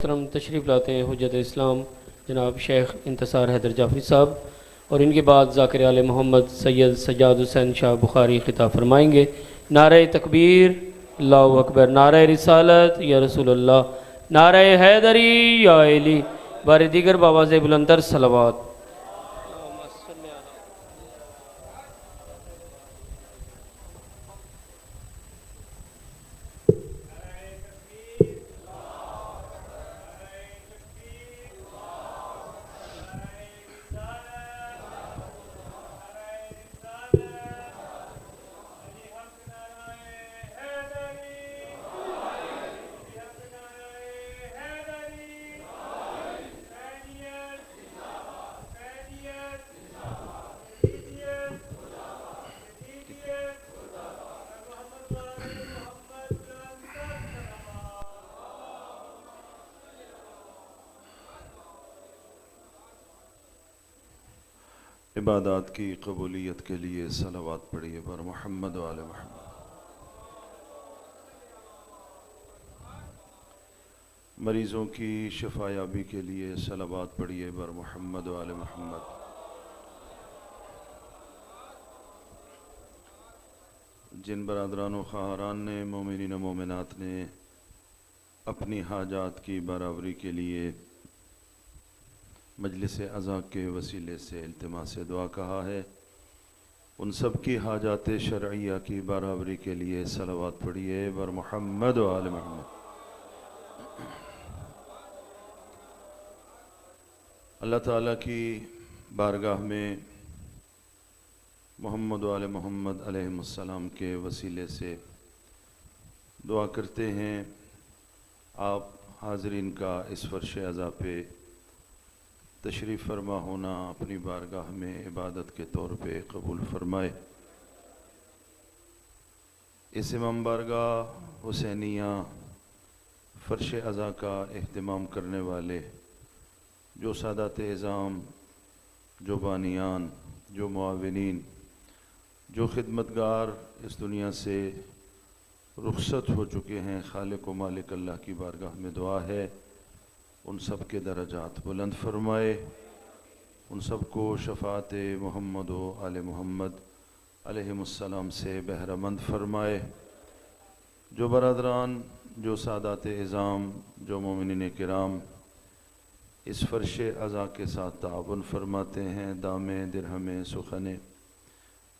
मोहतरम तशरीफ़ लाते हैं हुज्जत इस्लाम जनाब शेख इंतसार हैदर जाफरी साहब और इनके बाद ज़ाकिर आले मोहम्मद सैयद सज्जाद हुसैन शाह बुखारी खिताब फरमाएंगे। नारे तकबीर, अल्लाहु अकबर, नारे रिसालत या रसूलुल्लाह, नारे हैदरी या अली, बारे दीगर बाबा से बुलंदर सलावत। इबादत की कबूलियत के लिए सलावत पढ़िए बर मोहम्मद वाले मोहम्मद। मरीज़ों की शफायाबी के लिए सलावत पढ़िए बर मोहम्मद वाले मोहम्मद। जिन बरादरान व ख़ारान ने मोमिनीन मोमिनात ने अपनी हाजात की बराबरी के लिए मजलिस अज़ा के वसीले से इल्तिमास दुआ कहा है, उन सब की हाजात शरइया की बराबरी के लिए सलावत पढ़िए बर मोहम्मद व आले मोहम्मद। अल्लाह ताला की बारगाह में मोहम्मद व आले मोहम्मद अलैहिस्सलाम के वसीले से दुआ करते हैं, आप हाज़रीन का इस फर्श अज़ा पे तशरीफ़ फरमा होना अपनी बारगाह में इबादत के तौर पे कबूल फरमाए। इस इमाम बारगाह हुसैनिया फ़र्श अज़ा का एहतमाम करने वाले जो सादात इज़ाम, जो बानियान, जो मुआविनीन, जो खिदमतगार इस दुनिया से रुखसत हो चुके हैं, खालिक व मालिक अल्लाह की बारगाह में दुआ है उन सब के दरजात बुलंद फरमाए, उन सब को शफ़ात मोहम्मद व आले मोहम्मद अलैहिमुस्सलाम से बहरामंद फरमाए। जो बरादरान, जो सादात इज़ाम, जो मोमिनीन किराम इस फ़र्श अज़ा के साथ ताअवुन फरमाते हैं, दामे दिरहमे सुखने,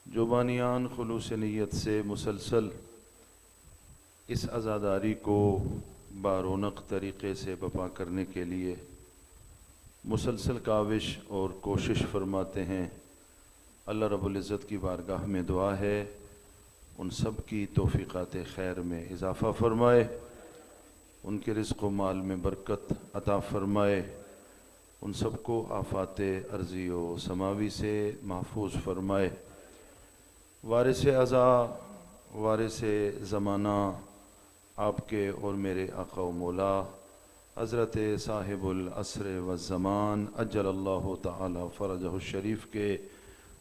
जो बानियान खुलूस नीयत से मुसलसल इस अज़ादारी को बारौनक तरीक़े से बपा करने के लिए मुसलसल काविश और कोशिश फरमाते हैं, अल्लाह रब्बुल इज़्ज़त की बारगाह में दुआ है उन सब की तौफ़ीक़ात खैर में इजाफ़ा फरमाए, उनके रिज़्क़ व माल में बरकत अता फरमाए, उन सब को आफ़ात अर्ज़ी व समावी से महफूज फरमाए। वारिस अज़ा, वारिस ज़माना आपके और मेरे आका व मौला हज़रत साहिबुल असर व ज़मान अज्जलल्लाहु ताला फ़रजहु शरीफ के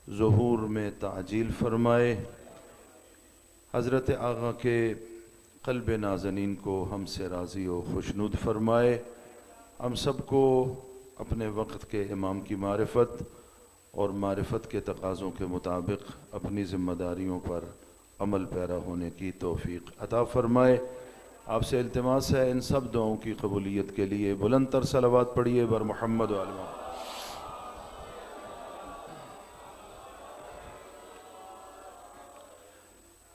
ज़ुहूर में ताजील फरमाए। हज़रत आका के क़ल्ब नाज़नीन को हमसे राज़ी व खुशनुद फरमाए। हम सब को अपने वक्त के इमाम की मारिफत और मारिफत के तकाज़ों के मुताबिक अपनी ज़िम्मेदारियों पर अमल पैरा होने की तौफ़ीक़ अता फ़रमाए। आपसे इल्तिमास है इन सब दुआओं की कबूलियत के लिए बुलंद तर सलावत पढ़िए बर मोहम्मद व आले मोहम्मद।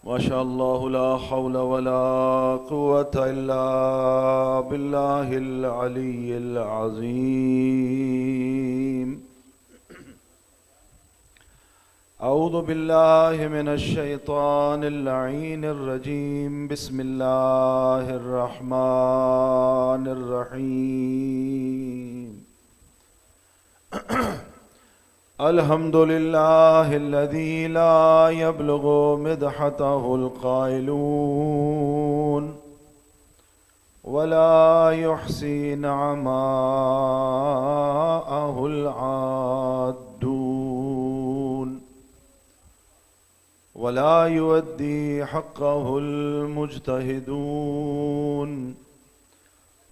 माशाअल्लाह ला हौला वला कुव्वता इल्ला बिल्लाहिल अलिय्यिल अज़ीम। अऊज़ु बिल्लाहि मिनश शैतानिर लईनिर रजीम। बिस्मिल्लाहिर रहमानिर रहीम। अल्हम्दुलिल्लाहिल्लज़ी ला यब्लुगु मिदहतहुल क़ाइलून वला युहसी नअमाअहुल आद्दून वला युअद्दी हक़्क़हुल मुज्तहिदून।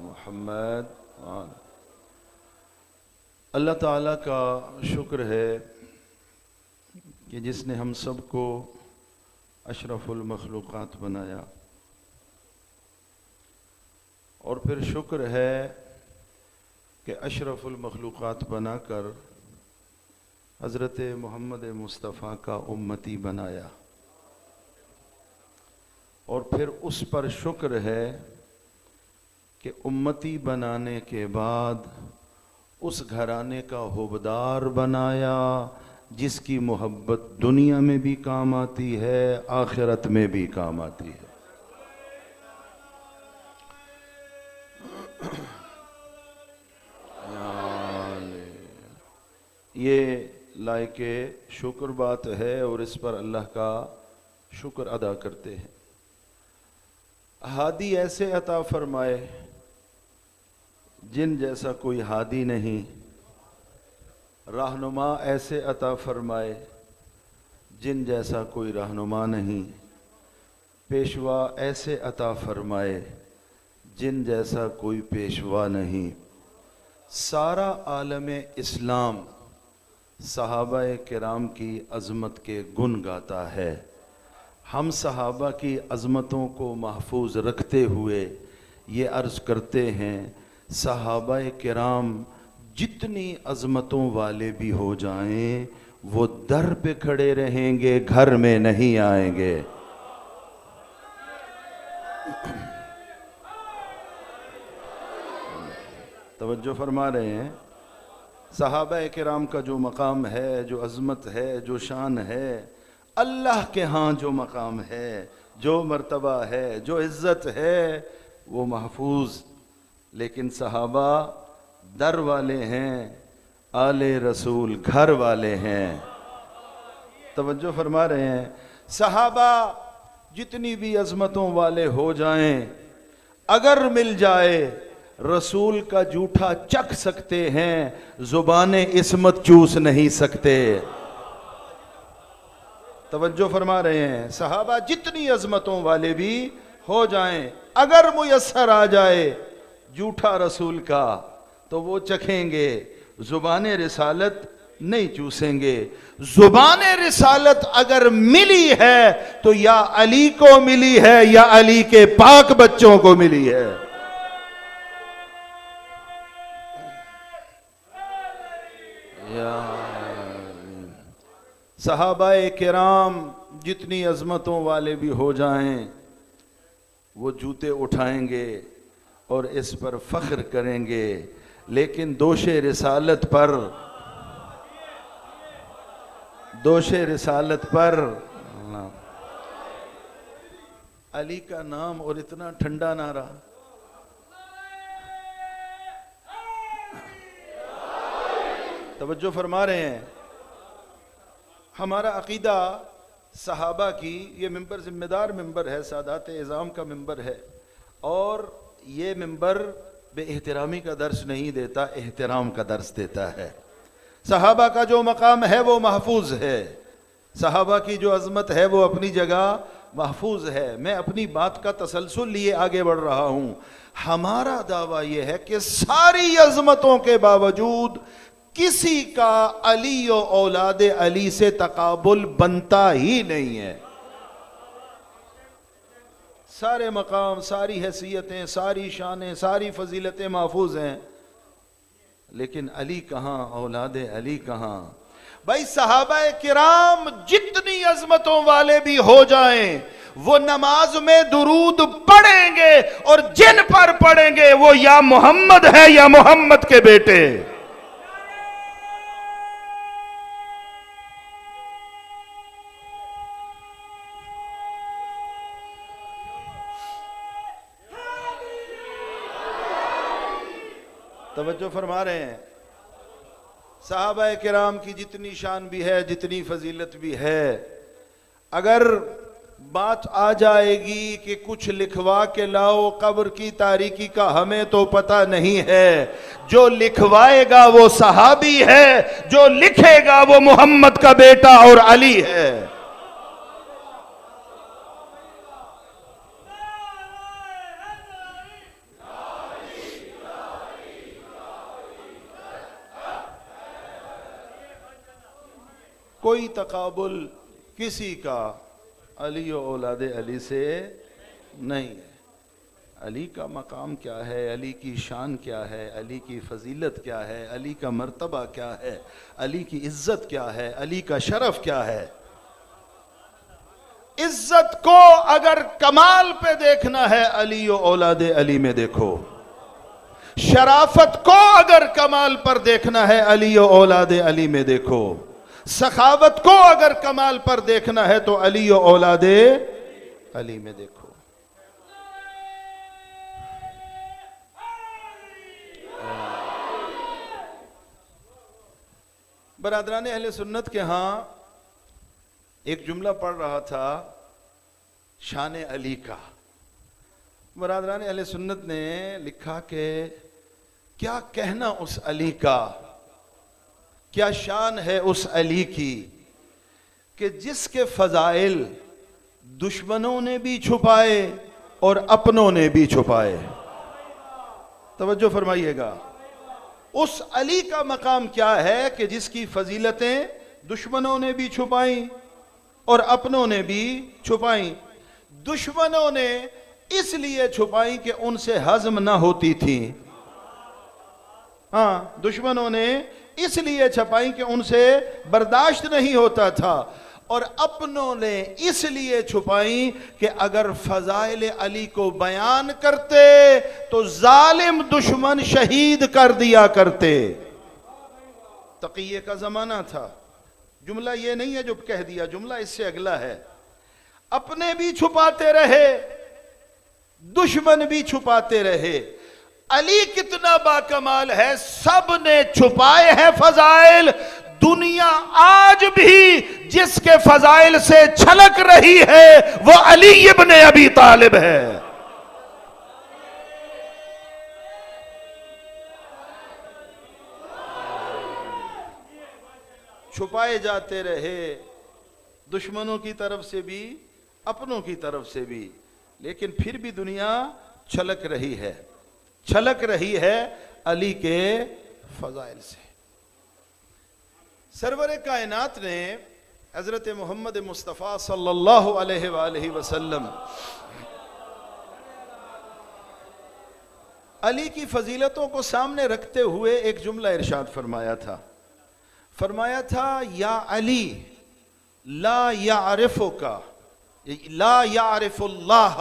मुहम्मद। अल्लाह ताला का शुक्र है कि जिसने हम सबको अशरफुल मखलूक़ात बनाया, और फिर शुक्र है कि अशरफुल मखलूक़ात बनाकर हज़रत मोहम्मद मुस्तफ़ा का उम्मती बनाया, और फिर उस पर शुक्र है कि उम्मती बनाने के बाद उस घराने का हुबदार बनाया जिसकी मोहब्बत दुनिया में भी काम आती है, आखिरत में भी काम आती है। ये लायके शुक्र बात है और इस पर अल्लाह का शुक्र अदा करते हैं। हादी ऐसे अता फरमाए जिन जैसा कोई हादी नहीं, रहनुमा ऐसे अता फरमाए जिन जैसा कोई रहनुमा नहीं, पेशवा ऐसे अता फरमाए जिन जैसा कोई पेशवा नहीं। सारा आलम इस्लाम सहाबाए किराम की अज़मत के गुण गाता है। हम सहाबा की अज़मतों को महफूज रखते हुए ये अर्ज़ करते हैं, सहाबाए किराम जितनी अज़मतों वाले भी हो जाएं, वो दर पे खड़े रहेंगे, घर में नहीं आएंगे। तवज्जो फरमा रहे हैं। सहाबा किराम का जो मकाम है, जो अज़मत है, जो शान है, अल्लाह के यहाँ जो मकाम है, जो मर्तबा है, जो इज़्ज़त है, वो महफूज। लेकिन सहाबा दर वाले हैं, आले रसूल घर वाले हैं। तवज्जो फरमा रहे हैं। सहाबा जितनी भी अज़मतों वाले हो जाएं, अगर मिल जाए रसूल का जूठा चख सकते हैं, ज़ुबाने इस्मत चूस नहीं सकते। तवज्जो फरमा रहे हैं। सहाबा जितनी अज़मतों वाले भी हो जाएं, अगर मुयस्सर आ जाए जूठा रसूल का तो वो चखेंगे, ज़ुबाने रिसालत नहीं चूसेंगे। ज़ुबाने रिसालत अगर मिली है तो या अली को मिली है या अली के पाक बच्चों को मिली है। सहाबाए किराम जितनी अज़मतों वाले भी हो जाएं, वो जूते उठाएंगे और इस पर फ़ख्र करेंगे। लेकिन दोषे रिसालत पर अली का नाम और इतना ठंडा नारा। तवज्जो फरमा रहे हैं। हमारा अकीदा सहाबा की, ये मिंबर जिम्मेदार मिंबर है, सादात इज़ाम का मिंबर है, और ये मिंबर बेएहतरामी का दर्स नहीं देता, एहतराम का दर्स देता है। सहाबा का जो मकाम है वो महफूज है, सहाबा की जो अज़मत है वो अपनी जगह महफूज है। मैं अपनी बात का तसलसल लिए आगे बढ़ रहा हूँ। हमारा दावा यह है कि सारी अज़मतों के बावजूद किसी का अली और औलाद अली से तकाबुल बनता ही नहीं है। सारे मकाम, सारी हैसियतें, सारी शानें, सारी फजीलतें महफूज हैं, लेकिन अली कहाँ, औलाद अली कहाँ? भाई सहाबाए किराम जितनी अज़मतों वाले भी हो जाएं, वो नमाज में दुरूद पढ़ेंगे, और जिन पर पढ़ेंगे वो या मोहम्मद है या मोहम्मद के बेटे। तवज्जो फरमा रहे हैं। सहाबाए किराम की जितनी शान भी है, जितनी फजीलत भी है, अगर बात आ जाएगी कि कुछ लिखवा के लाओ कब्र की तारीकी का, हमें तो पता नहीं है। जो लिखवाएगा वो सहाबी है, जो लिखेगा वो मोहम्मद का बेटा और अली है। कोई तकाबुल किसी का अली और औलाद अली से नहीं है। अली का मकाम क्या है, अली की शान क्या है, अली की फजीलत क्या है, अली का मर्तबा क्या है, अली की इज्जत क्या है, अली का शरफ क्या है। इज्जत को अगर कमाल पे देखना है, अली और औलाद अली में देखो। शराफत को अगर कमाल पर देखना है अली और औलाद अली में देखो, सखावत को अगर कमाल पर देखना है तो अली और औलाद अली में देखो। बरादरान अहले सुन्नत के यहाँ एक जुमला पढ़ रहा था शान अली का। बरादरान अहले सुन्नत ने लिखा कि क्या कहना उस अली का, क्या शान है उस अली की कि जिसके फजाइल दुश्मनों ने भी छुपाए और अपनों ने भी छुपाए। तवज्जो फरमाइएगा, उस अली का मकाम क्या है कि जिसकी फजीलतें दुश्मनों ने भी छुपाई और अपनों ने भी छुपाई। दुश्मनों ने इसलिए छुपाई कि उनसे हजम ना होती थी। हाँ, दुश्मनों ने इसलिए छुपाई कि उनसे बर्दाश्त नहीं होता था, और अपनों ने इसलिए छुपाई कि अगर फजाइल अली को बयान करते तो जालिम दुश्मन शहीद कर दिया करते। तक़िये का जमाना था। जुमला ये नहीं है जो कह दिया, जुमला इससे अगला है। अपने भी छुपाते रहे, दुश्मन भी छुपाते रहे। अली कितना बाकमाल है, सब ने छुपाए हैं फजाइल। दुनिया आज भी जिसके फजाइल से छलक रही है वो अली इब्न अबी तालिब है। छुपाए जाते रहे, दुश्मनों की तरफ से भी अपनों की तरफ से भी, लेकिन फिर भी दुनिया छलक रही है, छलक रही है अली के फजाइल से। सरवर कायनात ने हजरत मोहम्मद मुस्तफ़ा सल्लल्लाहु अलैहि वसल्लम अली की फजीलतों को सामने रखते हुए एक जुमला इरशाद फरमाया था, या अली ला यारिफुका ला यारिफुल्लाह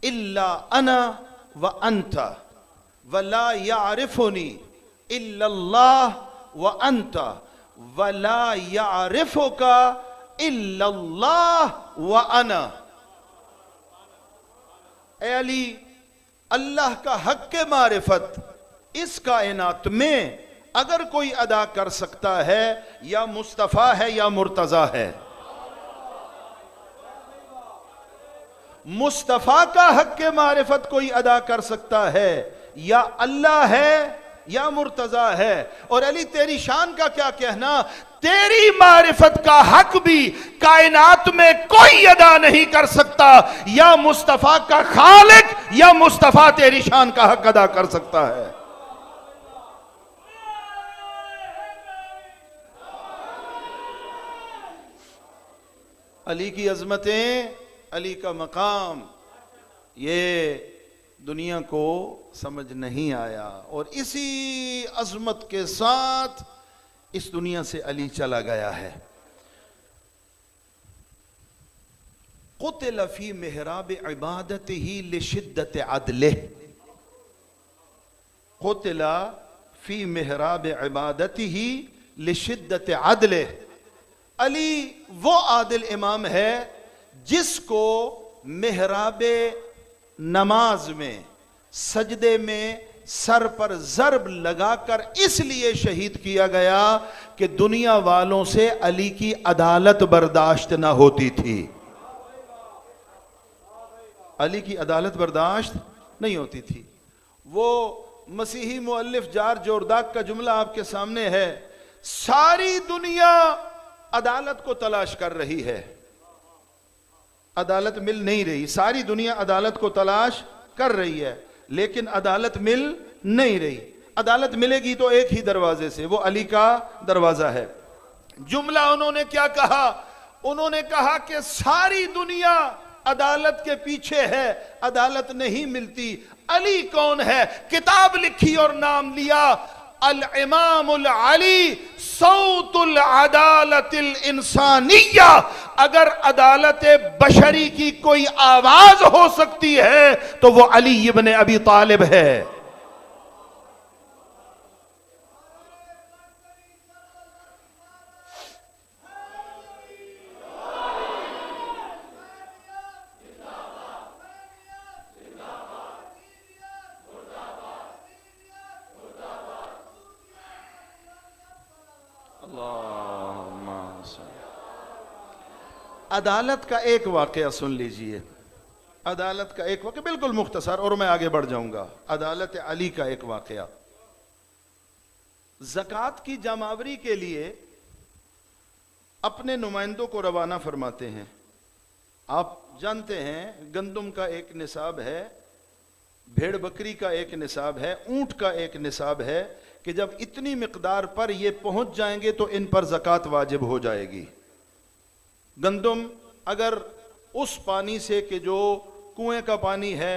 इल्ला अना व अंता व ला यारिफुनी इल्लल्लाह व अंता व ला यारिफुका इल्लल्लाह व अना। ए अली, अल्लाह का हक के मारिफत इस कायनात में अगर कोई अदा कर सकता है या मुस्तफ़ा है या मुर्तज़ा है। मुस्तफ़ा का हक के मारिफत कोई अदा कर सकता है या अल्लाह है या मुर्तज़ा है। और अली, तेरी शान का क्या कहना, तेरी मारिफत का हक भी कायनात में कोई अदा नहीं कर सकता। या मुस्तफ़ा का खालिक या मुस्तफ़ा तेरी शान का हक अदा कर सकता है। अली की अजमतें, अली का मकाम, ये दुनिया को समझ नहीं आया, और इसी अजमत के साथ इस दुनिया से अली चला गया है। क़ुतिल फ़ी मिहराब इबादतिही लिशिद्दत अदलिह, क़ुतिल फ़ी मिहराब इबादतिही लिशिद्दत अदलिह। अली वो आदिल इमाम है जिसको मेहराबे नमाज में सजदे में सर पर ज़र्ब लगाकर इसलिए शहीद किया गया कि दुनिया वालों से अली की अदालत बर्दाश्त ना होती थी। अली की अदालत बर्दाश्त नहीं होती थी। वो मसीही मुअल्लिफ जार जोरदाक का जुमला आपके सामने है, सारी दुनिया अदालत को तलाश कर रही है, अदालत मिल नहीं रही। सारी दुनिया अदालत को तलाश कर रही है, लेकिन अदालत मिल नहीं रही। अदालत मिलेगी तो एक ही दरवाजे से, वो अली का दरवाजा है। जुमला उन्होंने क्या कहा, उन्होंने कहा कि सारी दुनिया अदालत के पीछे है, अदालत नहीं मिलती। अली कौन है? किताब लिखी और नाम लिया, अल इमामुल अली सौतुल अदालतिल इंसानिया। अगर अदालत बशरी की कोई आवाज हो सकती है तो वो अली इब्न अबी तालिब है। अल्लाहुम्मा सल्ली। अदालत का एक वाकया सुन लीजिए, अदालत का एक वाकया बिल्कुल मुख्तसर, और मैं आगे बढ़ जाऊंगा। अदालत अली का एक वाकया। ज़कात की जमावरी के लिए अपने नुमाइंदों को रवाना फरमाते हैं। आप जानते हैं गंदुम का एक निसाब है, भेड़ बकरी का एक निसाब है, ऊंट का एक निसाब है कि जब इतनी मिकदार पर ये पहुंच जाएंगे तो इन पर ज़कात वाजिब हो जाएगी। गंदुम अगर उस पानी से कि जो कुएं का पानी है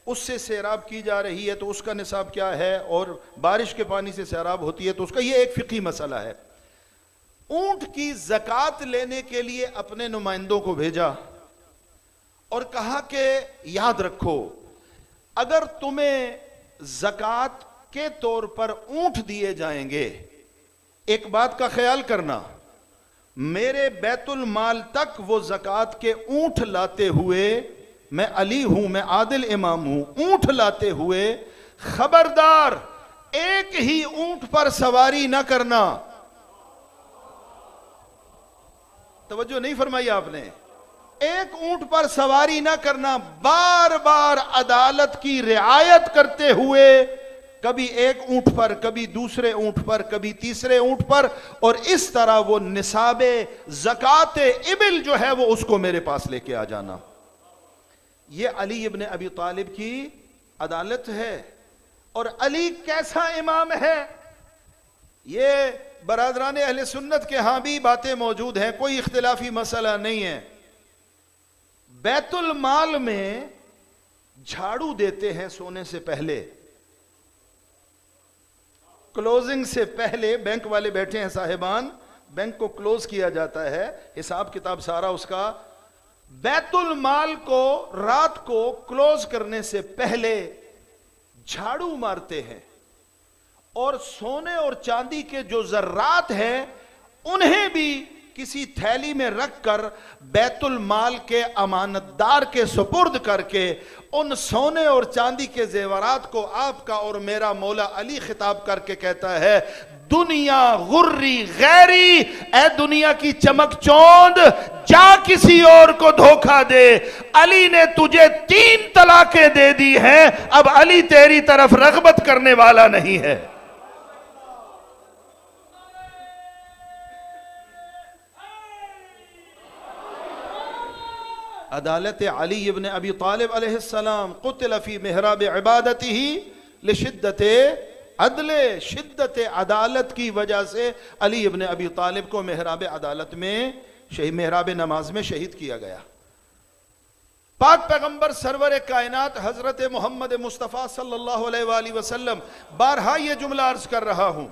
उससे सैराब की जा रही है तो उसका निसाब क्या है, और बारिश के पानी से सैराब होती है तो उसका, ये एक फिकी मसला है। ऊंट की ज़कात लेने के लिए अपने नुमाइंदों को भेजा और कहा कि याद रखो, अगर तुम्हें ज़कात के तौर पर ऊंट दिए जाएंगे, एक बात का ख्याल करना, मेरे बैतुल माल तक वो ज़कात के ऊंट लाते हुए, मैं अली हूं, मैं आदिल इमाम हूं, ऊंट लाते हुए खबरदार एक ही ऊंट पर सवारी ना करना। तवज्जो नहीं फरमाई आपने, एक ऊंट पर सवारी ना करना, बार बार अदालत की रियायत करते हुए, कभी एक ऊंट पर, कभी दूसरे ऊंट पर, कभी तीसरे ऊंट पर, और इस तरह वो निसाबे ज़कात इबिल जो है वो उसको मेरे पास लेके आ जाना। ये अली इब्ने अबी तालिब की अदालत है। और अली कैसा इमाम है, ये बरादरान अहले सुन्नत के यहां भी बातें मौजूद हैं, कोई इख्तिलाफी मसला नहीं है। बैतुल माल में झाड़ू देते हैं सोने से पहले, क्लोजिंग से पहले बैंक वाले बैठे हैं साहिबान, बैंक को क्लोज किया जाता है, हिसाब किताब सारा उसका। बैतुल माल को रात को क्लोज करने से पहले झाड़ू मारते हैं और सोने और चांदी के जो जर्रात हैं उन्हें भी किसी थैली में रखकर बैतुल माल के अमानतदार के सुपुर्द करके उन सोने और चांदी के जेवरात को आपका और मेरा मौला अली खिताब करके कहता है, दुनिया गुर्री गैरी, ए दुनिया की चमक चौंध, जा किसी और को धोखा दे। अली ने तुझे 3 तलाकें दे दी हैं, अब अली तेरी तरफ रग़बत करने वाला नहीं है। अदालत अली इब्ने अबी तालिब अलैहिस्सलाम क़ुतिल फ़ी मिहराब इबादतिही लिशिद्दते अदले, शिद्दत अदालत की वजह से अली इब्ने अबी तालिब को मेहराब अदालत में, मेहराब नमाज में शहीद किया गया। पाक पैगंबर सरवर कायनात हजरत मोहम्मद मुस्तफ़ा सल्लल्लाहु अलैहि वसल्लम, बारहा ये जुमला अर्ज कर रहा हूं,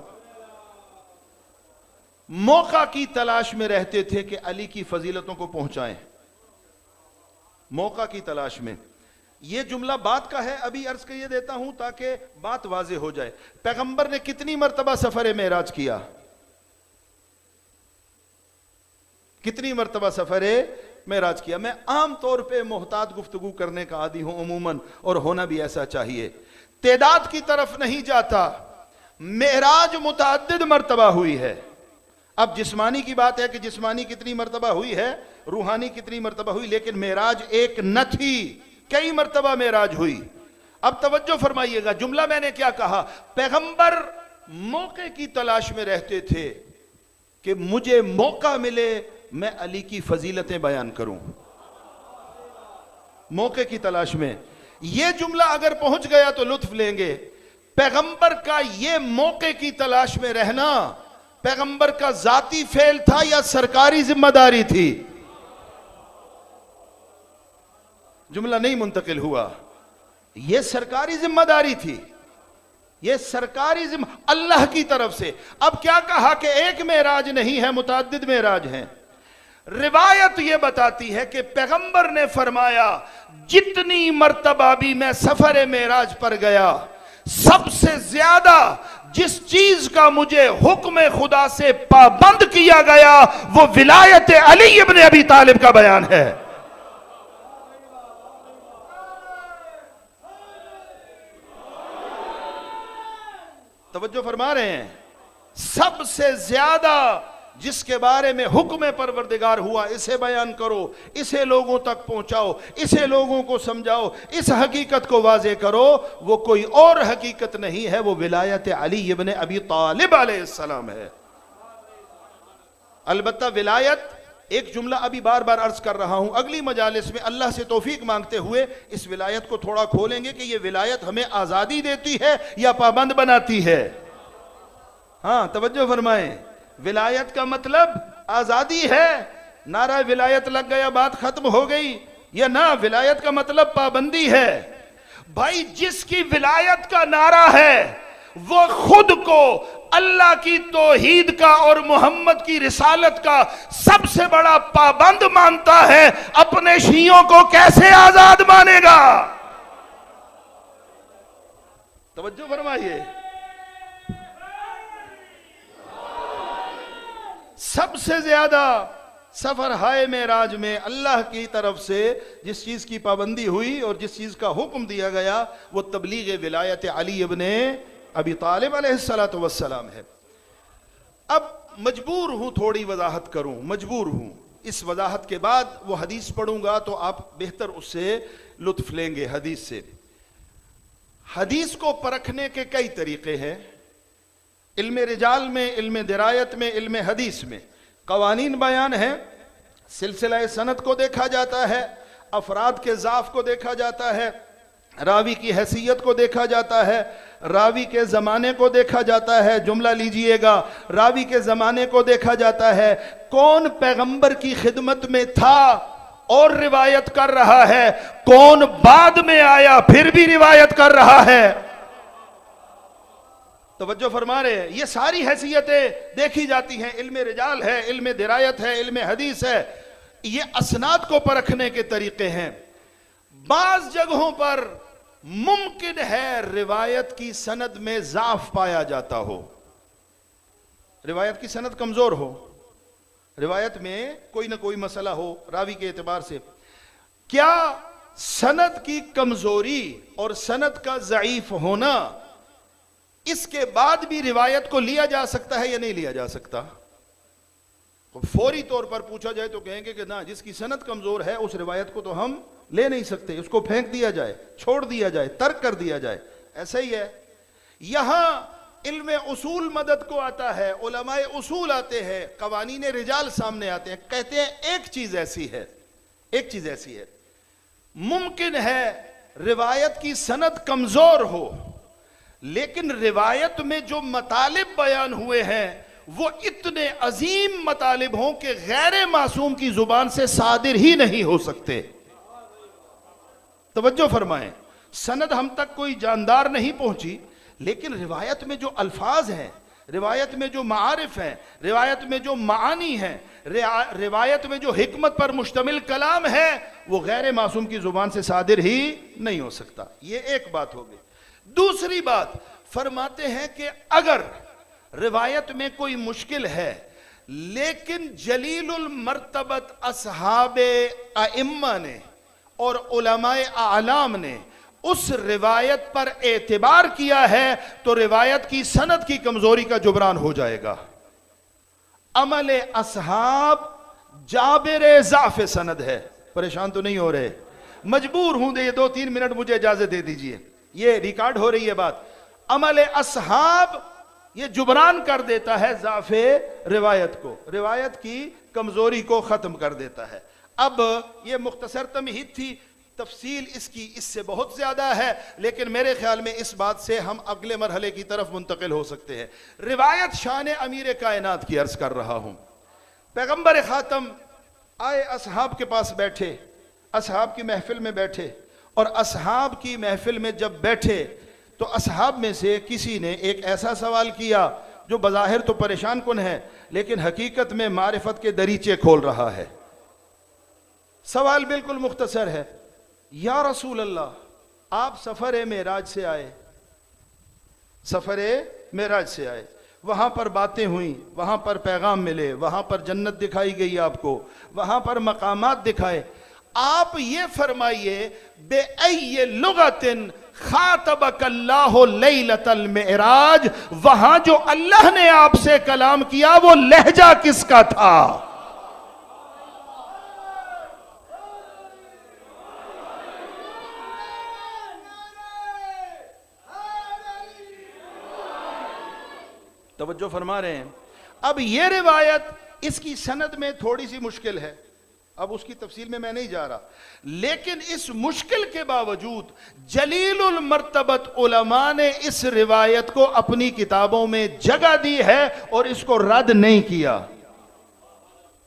मौका की तलाश में रहते थे कि अली की फजीलतों को पहुंचाएं, मौका की तलाश में। यह जुमला बात का है, अभी अर्ज कर देता हूं ताकि बात वाजे हो जाए। पैगंबर ने कितनी मरतबा सफर मेराज किया, कितनी मरतबा सफर मेराज किया। मैं आम तौर पे मोहतात गुफ्तगू करने का आदी हूं अमूमन, और होना भी ऐसा चाहिए। तेदाद की तरफ नहीं जाता, मेराज मुतअद्दिद मरतबा हुई है। अब जिस्मानी की बात है कि जिस्मानी कितनी मरतबा हुई है, रूहानी कितनी मरतबा हुई, लेकिन मेराज एक न थी, कई मरतबा मेराज हुई। अब तवज्जो फरमाइएगा, जुमला मैंने क्या कहा, पैगंबर मौके की तलाश में रहते थे कि मुझे मौका मिले मैं अली की फजीलतें बयान करूं, मौके की तलाश में। यह जुमला अगर पहुंच गया तो लुत्फ लेंगे। पैगंबर का यह मौके की तलाश में रहना पैगंबर का जाती फेल था या सरकारी जिम्मेदारी थी? जुमला नहीं मुंतकिल हुआ, यह सरकारी जिम्मेदारी थी, यह सरकारी अल्लाह की तरफ से। अब क्या कहा कि एक मेराज नहीं है, मुतअद्दिद मेराज हैं। रिवायत यह बताती है कि पैगंबर ने फरमाया, जितनी मर्तबा भी मैं सफर मेराज पर गया, सबसे ज्यादा जिस चीज का मुझे हुक्म खुदा से पाबंद किया गया वो विलायत अली इब्ने अबी तालिब का बयान है। तवज्जो फरमा रहे हैं, सबसे ज्यादा जिसके बारे में हुक्म परवरदिगार हुआ, इसे बयान करो, इसे लोगों तक पहुंचाओ, इसे लोगों को समझाओ, इस हकीकत को वाज़े करो, वो कोई और हकीकत नहीं है, वो विलायत अली इब्न अबी तालिब अलैहिस्सलाम है। अलबत्ता विलायत, एक जुमला अभी बार बार अर्ज कर रहा हूं, अगली मजालिस में अल्लाह से तौफीक मांगते हुए इस विलायत को थोड़ा खोलेंगे कि यह विलायत हमें आजादी देती है या पाबंद बनाती है। हाँ, तवज्जो फरमाएं, विलायत का मतलब आजादी है, नारा विलायत लग गया, बात खत्म हो गई, या ना, विलायत का मतलब पाबंदी है। भाई जिसकी विलायत का नारा है वो खुद को अल्लाह की तौहीद का और मोहम्मद की रिसालत का सबसे बड़ा पाबंद मानता है, अपने शियों को कैसे आजाद मानेगा? तवज्जो फरमाइए। सबसे ज्यादा सफर हाय मेराज में अल्लाह की तरफ से जिस चीज की पाबंदी हुई और जिस चीज का हुक्म दिया गया वो तबलीग विलायत अली इब्ने अबी तालिब अलैहिस्सलातु वस्सलाम है। अब मजबूर हूं थोड़ी वजाहत करूं, मजबूर हूं। इस वजाहत के बाद वो हदीस पढ़ूंगा तो आप बेहतर उससे लुत्फ लेंगे। हदीस से, हदीस को परखने के कई तरीके हैं। इल्म रिजाल में, इल्म दिरायत में, इल्म हदीस में कवानीन बयान है। सिलसिला सनद को देखा जाता है, अफराद के ज़ाफ को देखा जाता है, रावी की हैसियत को देखा जाता है, रावी के ज़माने को देखा जाता है। जुमला लीजिएगा, रावी के ज़माने को देखा जाता है, कौन पैगंबर की खिदमत में था और रिवायत कर रहा है, कौन बाद में आया फिर भी रिवायत कर रहा है। तवज्जो फरमा रहे हैं, ये सारी हैसियतें देखी जाती हैं। इल्म रिजाल है, इल्म दिरायत है, इल्म हदीस है। ये असनाद को परखने के तरीके हैं। बाज जगहों पर मुमकिन है रिवायत की सनद में ज़ाफ पाया जाता हो, रिवायत की सनद कमजोर हो, रिवायत में कोई ना कोई मसला हो रावी के एतबार से। क्या सनद की कमजोरी और सनद का ज़ईफ होना, इसके बाद भी रिवायत को लिया जा सकता है या नहीं लिया जा सकता? तो फौरी तौर पर पूछा जाए तो कहेंगे कि ना, जिसकी सनद कमजोर है उस रिवायत को तो हम ले नहीं सकते, उसको फेंक दिया जाए, छोड़ दिया जाए, तर्क कर दिया जाए। ऐसा ही है यहां इल्म उसूल मदद को आता है, उलमाए उसूल आते हैं, कवानीन रिजाल सामने आते हैं, कहते हैं एक चीज ऐसी है, एक चीज ऐसी है, मुमकिन है रिवायत की सनद कमजोर हो लेकिन रिवायत में जो मतालिब बयान हुए हैं वो इतने अजीम मतालिब हों कि गैर मासूम की जुबान से सादिर ही नहीं हो सकते। तवज्जो फरमाएं, सनद हम तक कोई जानदार नहीं पहुंची लेकिन रिवायत में जो अल्फाज हैं, रिवायत में जो मारिफ हैं, रिवायत में जो मानी हैं, रिवायत में जो हिकमत पर मुश्तमिल कलाम है वो गैर मासूम की जुबान से सादिर ही नहीं हो सकता। ये एक बात हो गई। दूसरी बात, फरमाते हैं कि अगर रिवायत में कोई मुश्किल है लेकिन जलीलुल मर्तबत असहाबे अइम्मा ने और उलमाए आलाम ने उस रिवायत पर एतबार किया है तो रिवायत की सनद की कमजोरी का जुबरान हो जाएगा। अमल असहाब जाबिर ज़ाफ़े सनद है। परेशान तो नहीं हो रहे? मजबूर हूं, दे 2-3 मिनट मुझे इजाजत दे दीजिए, ये रिकॉर्ड हो रही है बात। अमल असहाब ये जुबरान कर देता है ज़ाफ़े रिवायत को, रिवायत की कमजोरी को खत्म कर देता है। अब ये मुख्तसर तमहीद थी, तफसील इसकी इससे बहुत ज्यादा है, लेकिन मेरे ख्याल में इस बात से हम अगले मरहले की तरफ मुंतकिल हो सकते हैं। रिवायत शान अमीर कायनात की अर्ज कर रहा हूं। पैगंबर खातम आए, असहाब के पास बैठे, असहाब की महफिल में बैठे, और असहाब की महफिल में जब बैठे तो असहाब में से किसी ने एक ऐसा सवाल किया जो बज़ाहिर तो परेशान कुन है लेकिन हकीकत में मारिफत के दरीचे खोल रहा है। सवाल बिल्कुल मुख्तसर है, या रसूल अल्लाह, आप सफर मेराज से आए, सफर मेराज से आए, वहां पर बातें हुई, वहां पर पैगाम मिले, वहां पर जन्नत दिखाई गई आपको, वहां पर मकामात दिखाए। आप ये फरमाइए, बेअय्य लुगतिन खातबकल्लाहु लैलतल मेराज, वहां जो अल्लाह ने आपसे कलाम किया वो लहजा किसका था? तवज्जो फरमा रहे हैं। अब ये रिवायत, इसकी सनद में थोड़ी सी मुश्किल है, अब उसकी तफसील में मैं नहीं जा रहा, लेकिन इस मुश्किल के बावजूद जलीलुल मर्तबत उलमा ने इस रिवायत को अपनी किताबों में जगह दी है और इसको रद्द नहीं किया।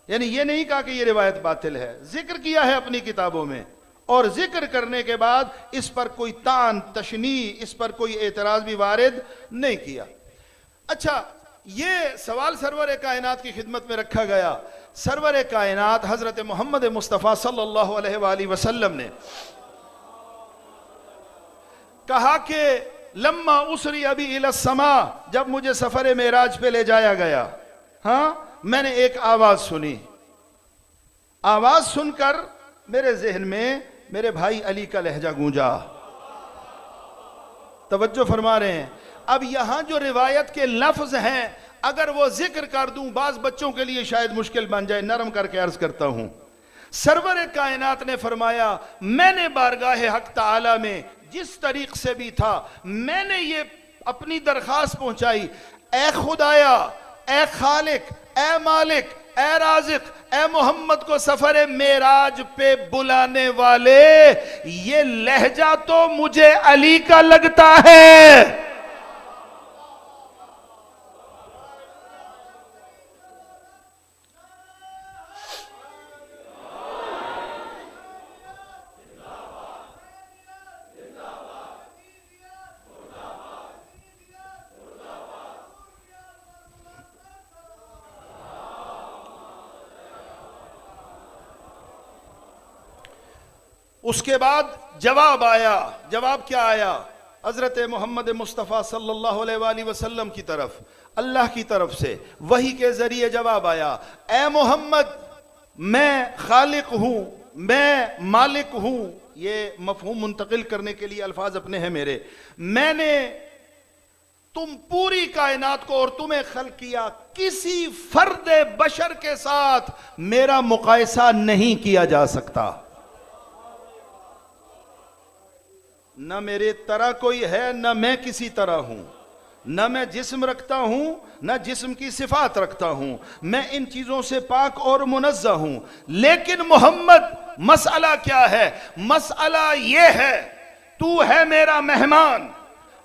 यानी ये नहीं कहा कि ये रिवायत बातिल है, जिक्र किया है अपनी किताबों में, और जिक्र करने के बाद इस पर कोई तान तशनी, इस पर कोई एतराज भी वारिद नहीं किया। अच्छा, ये सवाल सरवर कायनात की खिदमत में रखा गया। सरवर कायनात हजरत मोहम्मद मुस्तफ़ा सल्लल्लाहु अलैहि वसल्लम ने कहा कि लम्मा उसरी अभी इलस्समा, जब मुझे सफर मेराज पे ले जाया गया, हाँ, मैंने एक आवाज सुनी। आवाज सुनकर मेरे जहन में मेरे भाई अली का लहजा गूंजा। तवज्जो फरमा रहे हैं। अब यहां जो रिवायत के लफ्ज हैं, अगर वो जिक्र कर दूं बाज बच्चों के लिए शायद मुश्किल बन जाए, नरम करके अर्ज करता हूं। सरवर कायनात ने फरमाया, मैंने बारगाह हक ताला में जिस तरीक से भी था, मैंने ये अपनी दरखास्त पहुंचाई, ए खुदाया, ए खालिक, ए मालिक, ए राजिक, ए मोहम्मद को सफर मेराज पे बुलाने वाले, ये लहजा तो मुझे अली का लगता है। उसके बाद जवाब आया। जवाब क्या आया? हजरत मोहम्मद मुस्तफ़ा सल्लल्लाहु अलैहि वसल्लम की तरफ, अल्लाह की तरफ से वही के जरिए जवाब आया, ए मोहम्मद, मैं खालिक हूं, मैं मालिक हूं। ये मफहूम मुंतकिल करने के लिए अल्फाज अपने हैं मेरे। मैंने तुम पूरी कायनात को और तुम्हें खल्क किया, किसी फर्द बशर के साथ मेरा मुकायसा नहीं किया जा सकता। न मेरे तरह कोई है, न मैं किसी तरह हूं, न मैं जिस्म रखता हूं, न जिस्म की सिफात रखता हूं, मैं इन चीजों से पाक और मुनज़्ज़ह हूं। लेकिन मोहम्मद, मसला क्या है? मसला यह है, तू है मेरा मेहमान,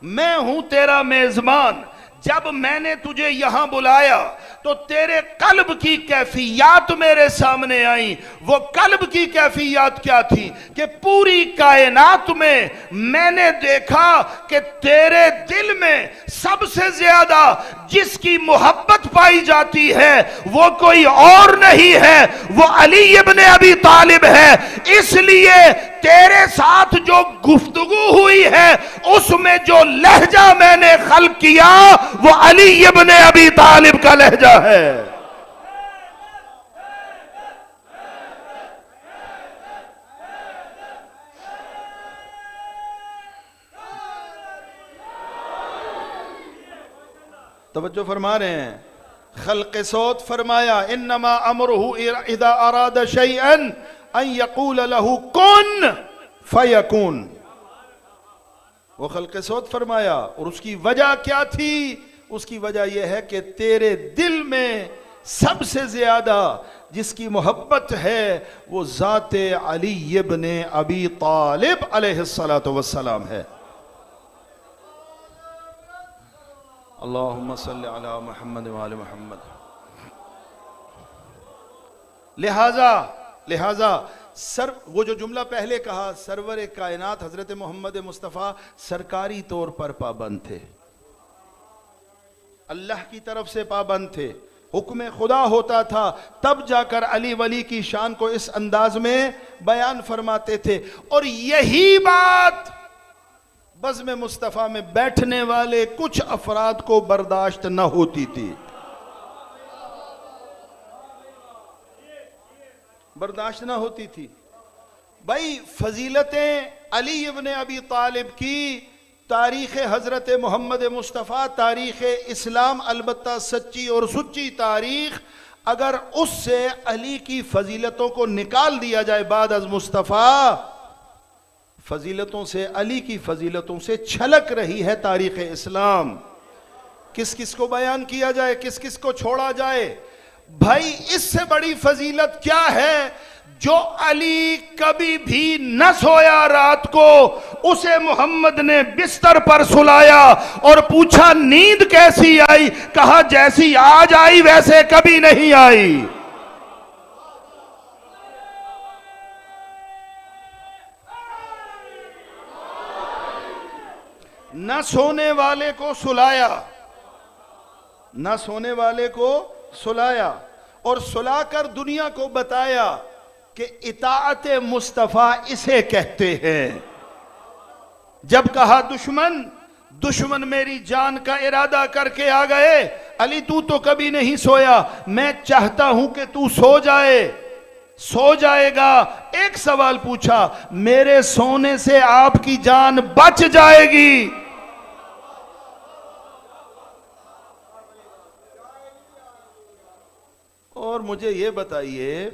मैं हूं तेरा मेजबान। जब मैंने तुझे यहां बुलाया तो तेरे कल्ब की कैफियत मेरे सामने आई। वो कल्ब की कैफियत क्या थी कि पूरी कायनात में मैंने देखा कि तेरे दिल में सबसे ज्यादा जिसकी मोहब्बत पाई जाती है वो कोई और नहीं है, वो अली इब्न अबी तालिब है। इसलिए तेरे साथ जो गुफ्तगू हुई है उसमें जो लहजा मैंने खल्क किया वो अली इब्न अबी तालिब का लहजा है। तवज्जो फरमा रहे हैं। खल्क़ सौत फरमाया, इन्नमा अमरुहु इज़ा अरादा शैअन अन यक़ूल लहू कुन फयकुन। वो खल्क़ सौत फरमाया, और उसकी वजह क्या थी? उसकी वजह यह है कि तेरे दिल में सबसे ज्यादा जिसकी मोहब्बत है वो ज़ाते अली इब्न अबी तालिब अलैहिस्सलातु वस्सलाम है। अल्लाहुम्मा सल्लि अला मुहम्मद व आले मुहम्मद। लिहाजा वो जो जुमला पहले कहा, सरवर कायनात हजरत मोहम्मद मुस्तफ़ा सरकारी तौर पर पाबंद थे, अल्लाह की तरफ से पाबंद थे, हुक्म खुदा होता था, तब जाकर अली वली की शान को इस अंदाज में बयान फरमाते थे। और यही बात बज़्म मुस्तफ़ा में बैठने वाले कुछ अफराद को बर्दाश्त न होती थी, बर्दाश्त ना होती थी। भाई फजीलतें अली इब्ने अबी तालिब की, तारीख़ हज़रत मोहम्मद मुस्तफ़ा, तारीख़ इस्लाम अलबत्ता सच्ची और सुच्ची तारीख़, अगर उससे अली की फजीलतों को निकाल दिया जाए बाद अज़ मुस्तफ़ा, फजीलतों से, अली की फजीलतों से छलक रही है तारीख़ इस्लाम। किस किस को बयान किया जाए, किस किस को छोड़ा जाए? भाई इससे बड़ी फजीलत क्या है? जो अली कभी भी न सोया रात को, उसे मोहम्मद ने बिस्तर पर सुलाया और पूछा नींद कैसी आई? कहा जैसी आज आई वैसे कभी नहीं आई। न सोने वाले को सुलाया, न सोने वाले को सुलाया और सुलाकर दुनिया को बताया कि इताअत मुस्तफ़ा इसे कहते हैं। जब कहा दुश्मन मेरी जान का इरादा करके आ गए, अली तू तो कभी नहीं सोया, मैं चाहता हूं कि तू सो जाए। सो जाएगा? एक सवाल पूछा, मेरे सोने से आपकी जान बच जाएगी? और मुझे ये बताइए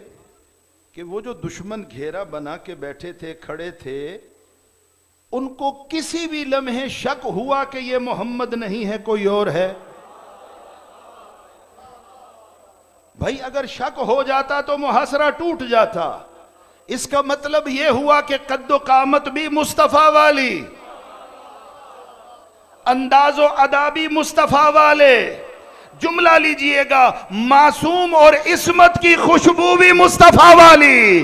कि वो जो दुश्मन घेरा बना के बैठे थे, खड़े थे, उनको किसी भी लम्हे शक हुआ कि ये मोहम्मद नहीं है, कोई और है? भाई अगर शक हो जाता तो मुहासरा टूट जाता। इसका मतलब यह हुआ कि कद्दो कामत भी मुस्तफा वाली, अंदाजो अदा भी मुस्तफा वाले। जुमला लीजिएगा, मासूम और इस्मत की खुशबू भी मुस्तफा वाली।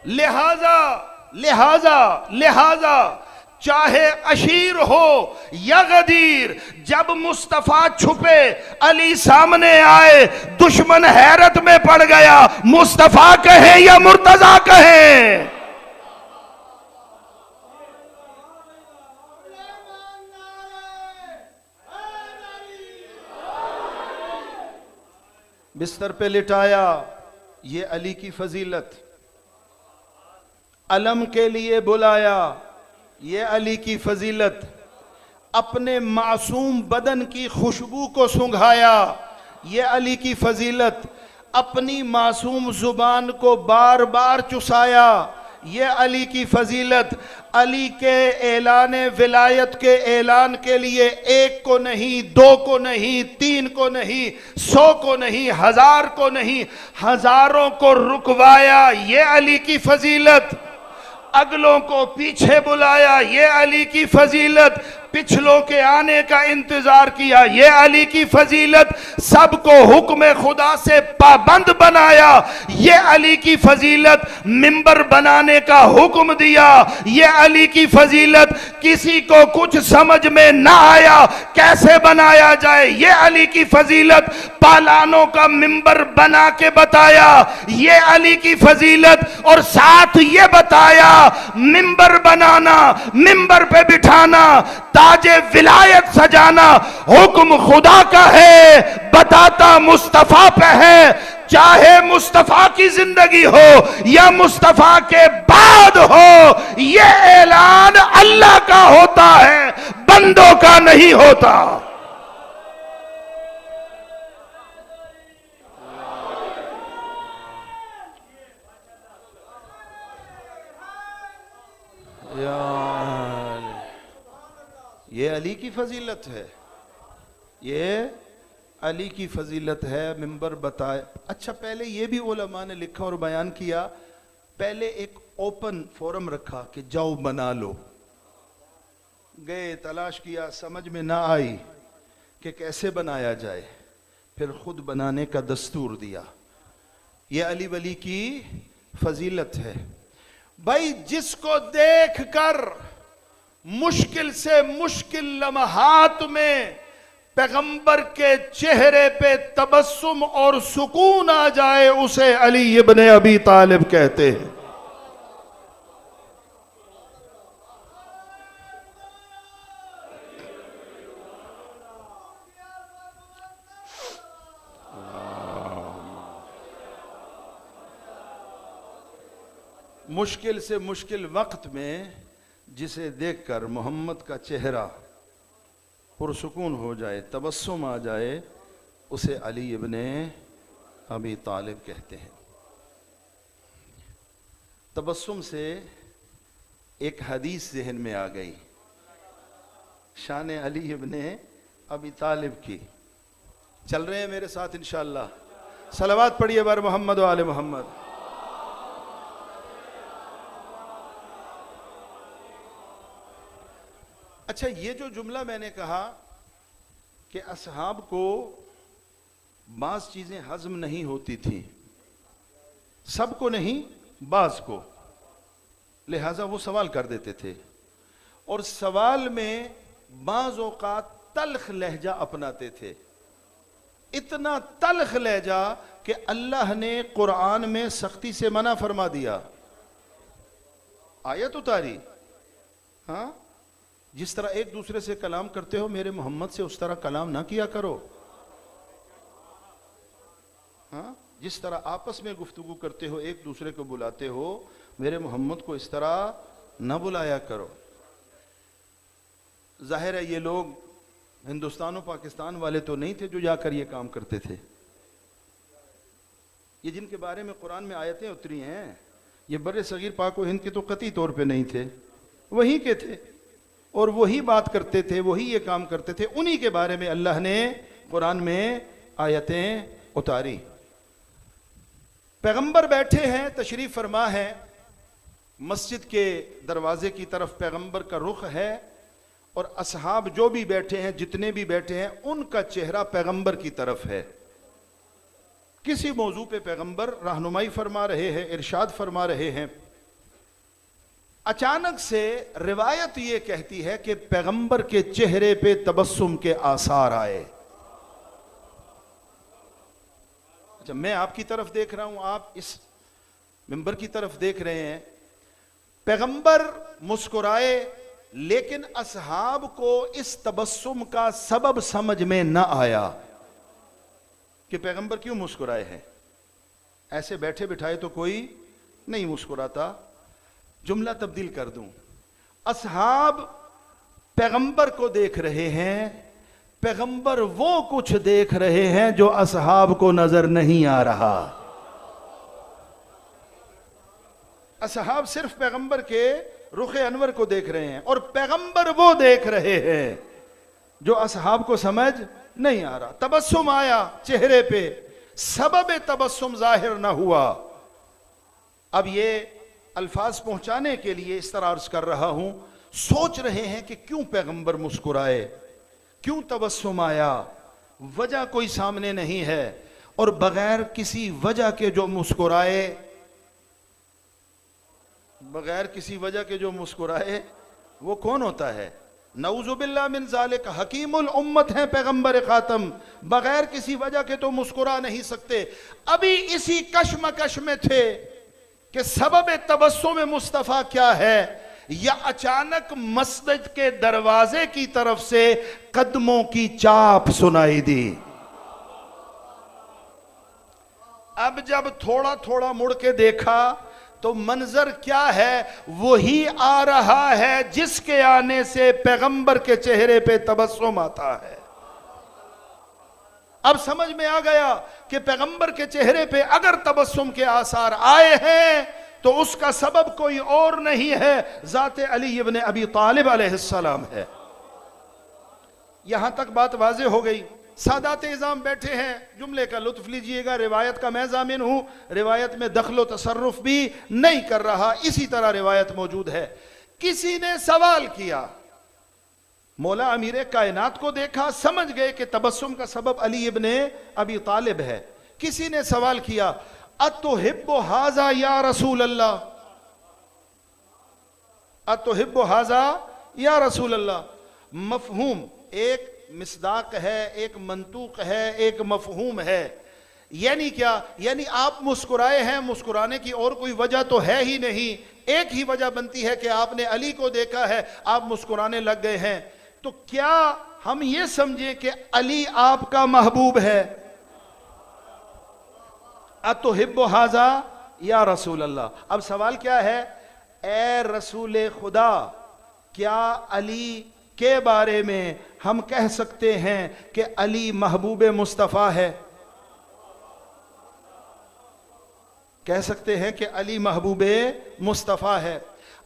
लिहाजा लिहाजा लिहाजा चाहे अशीर हो या गदीर, जब मुस्तफा छुपे अली सामने आए, दुश्मन हैरत में पड़ गया। मुस्तफा कहे या मुर्तजा कहे? बिस्तर पे लिटाया, ये अली की फजीलत। अलम के लिए बुलाया, ये अली की फजीलत। अपने मासूम बदन की खुशबू को सूंघाया, ये अली की फजीलत। अपनी मासूम जुबान को बार बार चुसाया, ये अली की फजीलत। अली के ऐलान विलायत के ऐलान के लिए एक को नहीं, दो को नहीं, तीन को नहीं, 100 को नहीं, 1000 को नहीं, हजारों को रुकवाया, ये अली की फजीलत। अगलों को पीछे बुलाया, ये अली की फजीलत। पिछलों के आने का इंतजार किया, ये अली की फजीलत। सबको हुक्म खुदा से पाबंद बनाया, ये अली की फजीलत। मिंबर बनाने का हुक्म दिया, ये अली की फजीलत। किसी को कुछ समझ में ना आया कैसे बनाया जाए, ये अली की फजीलत। पालानों का मिंबर बना के बताया, ये अली की फजीलत। और साथ ये बताया, मिंबर बनाना, मिंबर पे बिठाना, ताजे विलायत सजाना हुक्म खुदा का है, बताता मुस्तफा पे है। चाहे मुस्तफा की जिंदगी हो या मुस्तफा के बाद हो, ये ऐलान अल्लाह का होता है, बंदों का नहीं होता। ये अली की फजीलत है, ये अली की फजीलत है। मिंबर बताए। अच्छा, पहले ये भी उलमा ने लिखा और बयान किया, पहले एक ओपन फोरम रखा कि जाओ बना लो। गए, तलाश किया, समझ में ना आई कि कैसे बनाया जाए, फिर खुद बनाने का दस्तूर दिया। ये अली वली की फजीलत है। भाई जिसको देखकर मुश्किल से मुश्किल लम्हात में पैगंबर के चेहरे पे तबस्सुम और सुकून आ जाए, उसे अली इब्ने अबी तालिब कहते हैं। मुश्किल से मुश्किल वक्त में जिसे देखकर मोहम्मद का चेहरा पुरसुकून हो जाए, तबस्सुम आ जाए, उसे अली इब्ने अबी तालिब कहते हैं। तबस्सुम से एक हदीस जहन में आ गई, शान अली इब्ने अबी तालिब की। चल रहे हैं मेरे साथ इंशाअल्लाह? सलावत पढ़िए बर मोहम्मद व आले मोहम्मद। अच्छा, ये जो जुमला मैंने कहा कि असहाब को बाज़ चीजें हजम नहीं होती थी, सबको नहीं, बाज़ को, लिहाजा वो सवाल कर देते थे, और सवाल में बाज़ औक़ात तल्ख लहजा अपनाते थे। इतना तल्ख लहजा कि अल्लाह ने कुरान में सख्ती से मना फरमा दिया, आयत उतारी। हाँ, जिस तरह एक दूसरे से कलाम करते हो मेरे मोहम्मद से, उस तरह कलाम ना किया करो। हाँ, जिस तरह आपस में गुफ्तगू करते हो, एक दूसरे को बुलाते हो, मेरे मोहम्मद को इस तरह ना बुलाया करो। जाहिर है ये लोग हिंदुस्तान और पाकिस्तान वाले तो नहीं थे जो जाकर ये काम करते थे। ये जिनके बारे में कुरान में आयतें उतरी हैं, ये बड़े सगीर पाक व हिंद के तो कतई तौर पे नहीं थे, वहीं के थे और वही बात करते थे, वही ये काम करते थे। उन्हीं के बारे में अल्लाह ने कुरान में आयतें उतारी। पैगंबर बैठे हैं, तशरीफ फरमा है, मस्जिद के दरवाजे की तरफ पैगंबर का रुख है, और असहाब जो भी बैठे हैं, जितने भी बैठे हैं, उनका चेहरा पैगंबर की तरफ है। किसी मौजू पे पैगंबर रहनुमाई फरमा रहे हैं, इरशाद फरमा रहे हैं। अचानक से रिवायत ये कहती है कि पैगंबर के चेहरे पे तबस्सुम के आसार आए। अच्छा, मैं आपकी तरफ देख रहा हूं, आप इस मिंबर की तरफ देख रहे हैं। पैगंबर मुस्कुराए, लेकिन असहाब को इस तबस्सुम का सबब समझ में न आया कि पैगंबर क्यों मुस्कुराए हैं। ऐसे बैठे बिठाए तो कोई नहीं मुस्कुराता। जुमला तब्दील कर दूं, असहाब पैगंबर को देख रहे हैं, पैगंबर वो कुछ देख रहे हैं जो असहाब को नजर नहीं आ रहा। असहाब सिर्फ पैगंबर के रुख अनवर को देख रहे हैं, और पैगंबर वो देख रहे हैं जो असहाब को समझ नहीं आ रहा। तबस्सुम आया चेहरे पे, सबब तबस्सुम जाहिर ना हुआ। अब ये अल्फाज पहुंचाने के लिए इस तरह अर्ज कर रहा हूं, सोच रहे हैं कि क्यों पैगंबर मुस्कुराए, क्यों तबस्सुम आया, वजह कोई सामने नहीं है। और बगैर किसी वजह के जो मुस्कुराए, बगैर किसी वजह के जो मुस्कुराए, वो कौन होता है? नऊजुबिल्लाह मिन ज़ालिक, हकीमुल उम्मत है पैगंबर खातम, बगैर किसी वजह के तो मुस्कुरा नहीं सकते। अभी इसी कश्मकश में थे कि सबब तबस्सुम मुस्तफ़ा क्या है, या अचानक मस्जिद के दरवाजे की तरफ से कदमों की चाप सुनाई दी। अब जब थोड़ा थोड़ा मुड़ के देखा तो मंजर क्या है? वही आ रहा है जिसके आने से पैगंबर के चेहरे पे तबस्सुम आता है। अब समझ में आ गया कि पैगंबर के चेहरे पे अगर तबस्सुम के आसार आए हैं तो उसका सबब कोई और नहीं है, ज़ाते अली इब्ने अबी तालिब अलैहिस्सलाम है। यहां तक बात वाज़ेह हो गई। सादात इज़ाम बैठे हैं, जुमले का लुत्फ लीजिएगा, रिवायत का मैं ज़ामिन हूं, रिवायत में दखलो तसर्रुफ भी नहीं कर रहा, इसी तरह रिवायत मौजूद है। किसी ने सवाल किया, मौला अमीर कायनात को देखा, समझ गए कि तबस्सुम का सबब अली इब्ने अबी तालिब है। किसी ने सवाल किया, अतुहिब्बु हाज़ा या रसूल अल्लाह, अतुहिब्बु हाज़ा या रसूल अल्लाह। मफहूम एक मिसदाक है, एक मंतूक है, एक मफहूम है। यानी क्या? यानी आप मुस्कुराए हैं, मुस्कुराने की और कोई वजह तो है ही नहीं, एक ही वजह बनती है कि आपने अली को देखा है, आप मुस्कुराने लग गए हैं। तो क्या हम ये समझे कि अली आपका महबूब है? अतुहिब्बु हाज़ा या रसूल अल्लाह। अब सवाल क्या है, ए रसूल खुदा, क्या अली के बारे में हम कह सकते हैं कि अली महबूब मुस्तफ़ा है? कह सकते हैं कि अली महबूब मुस्तफ़ा है।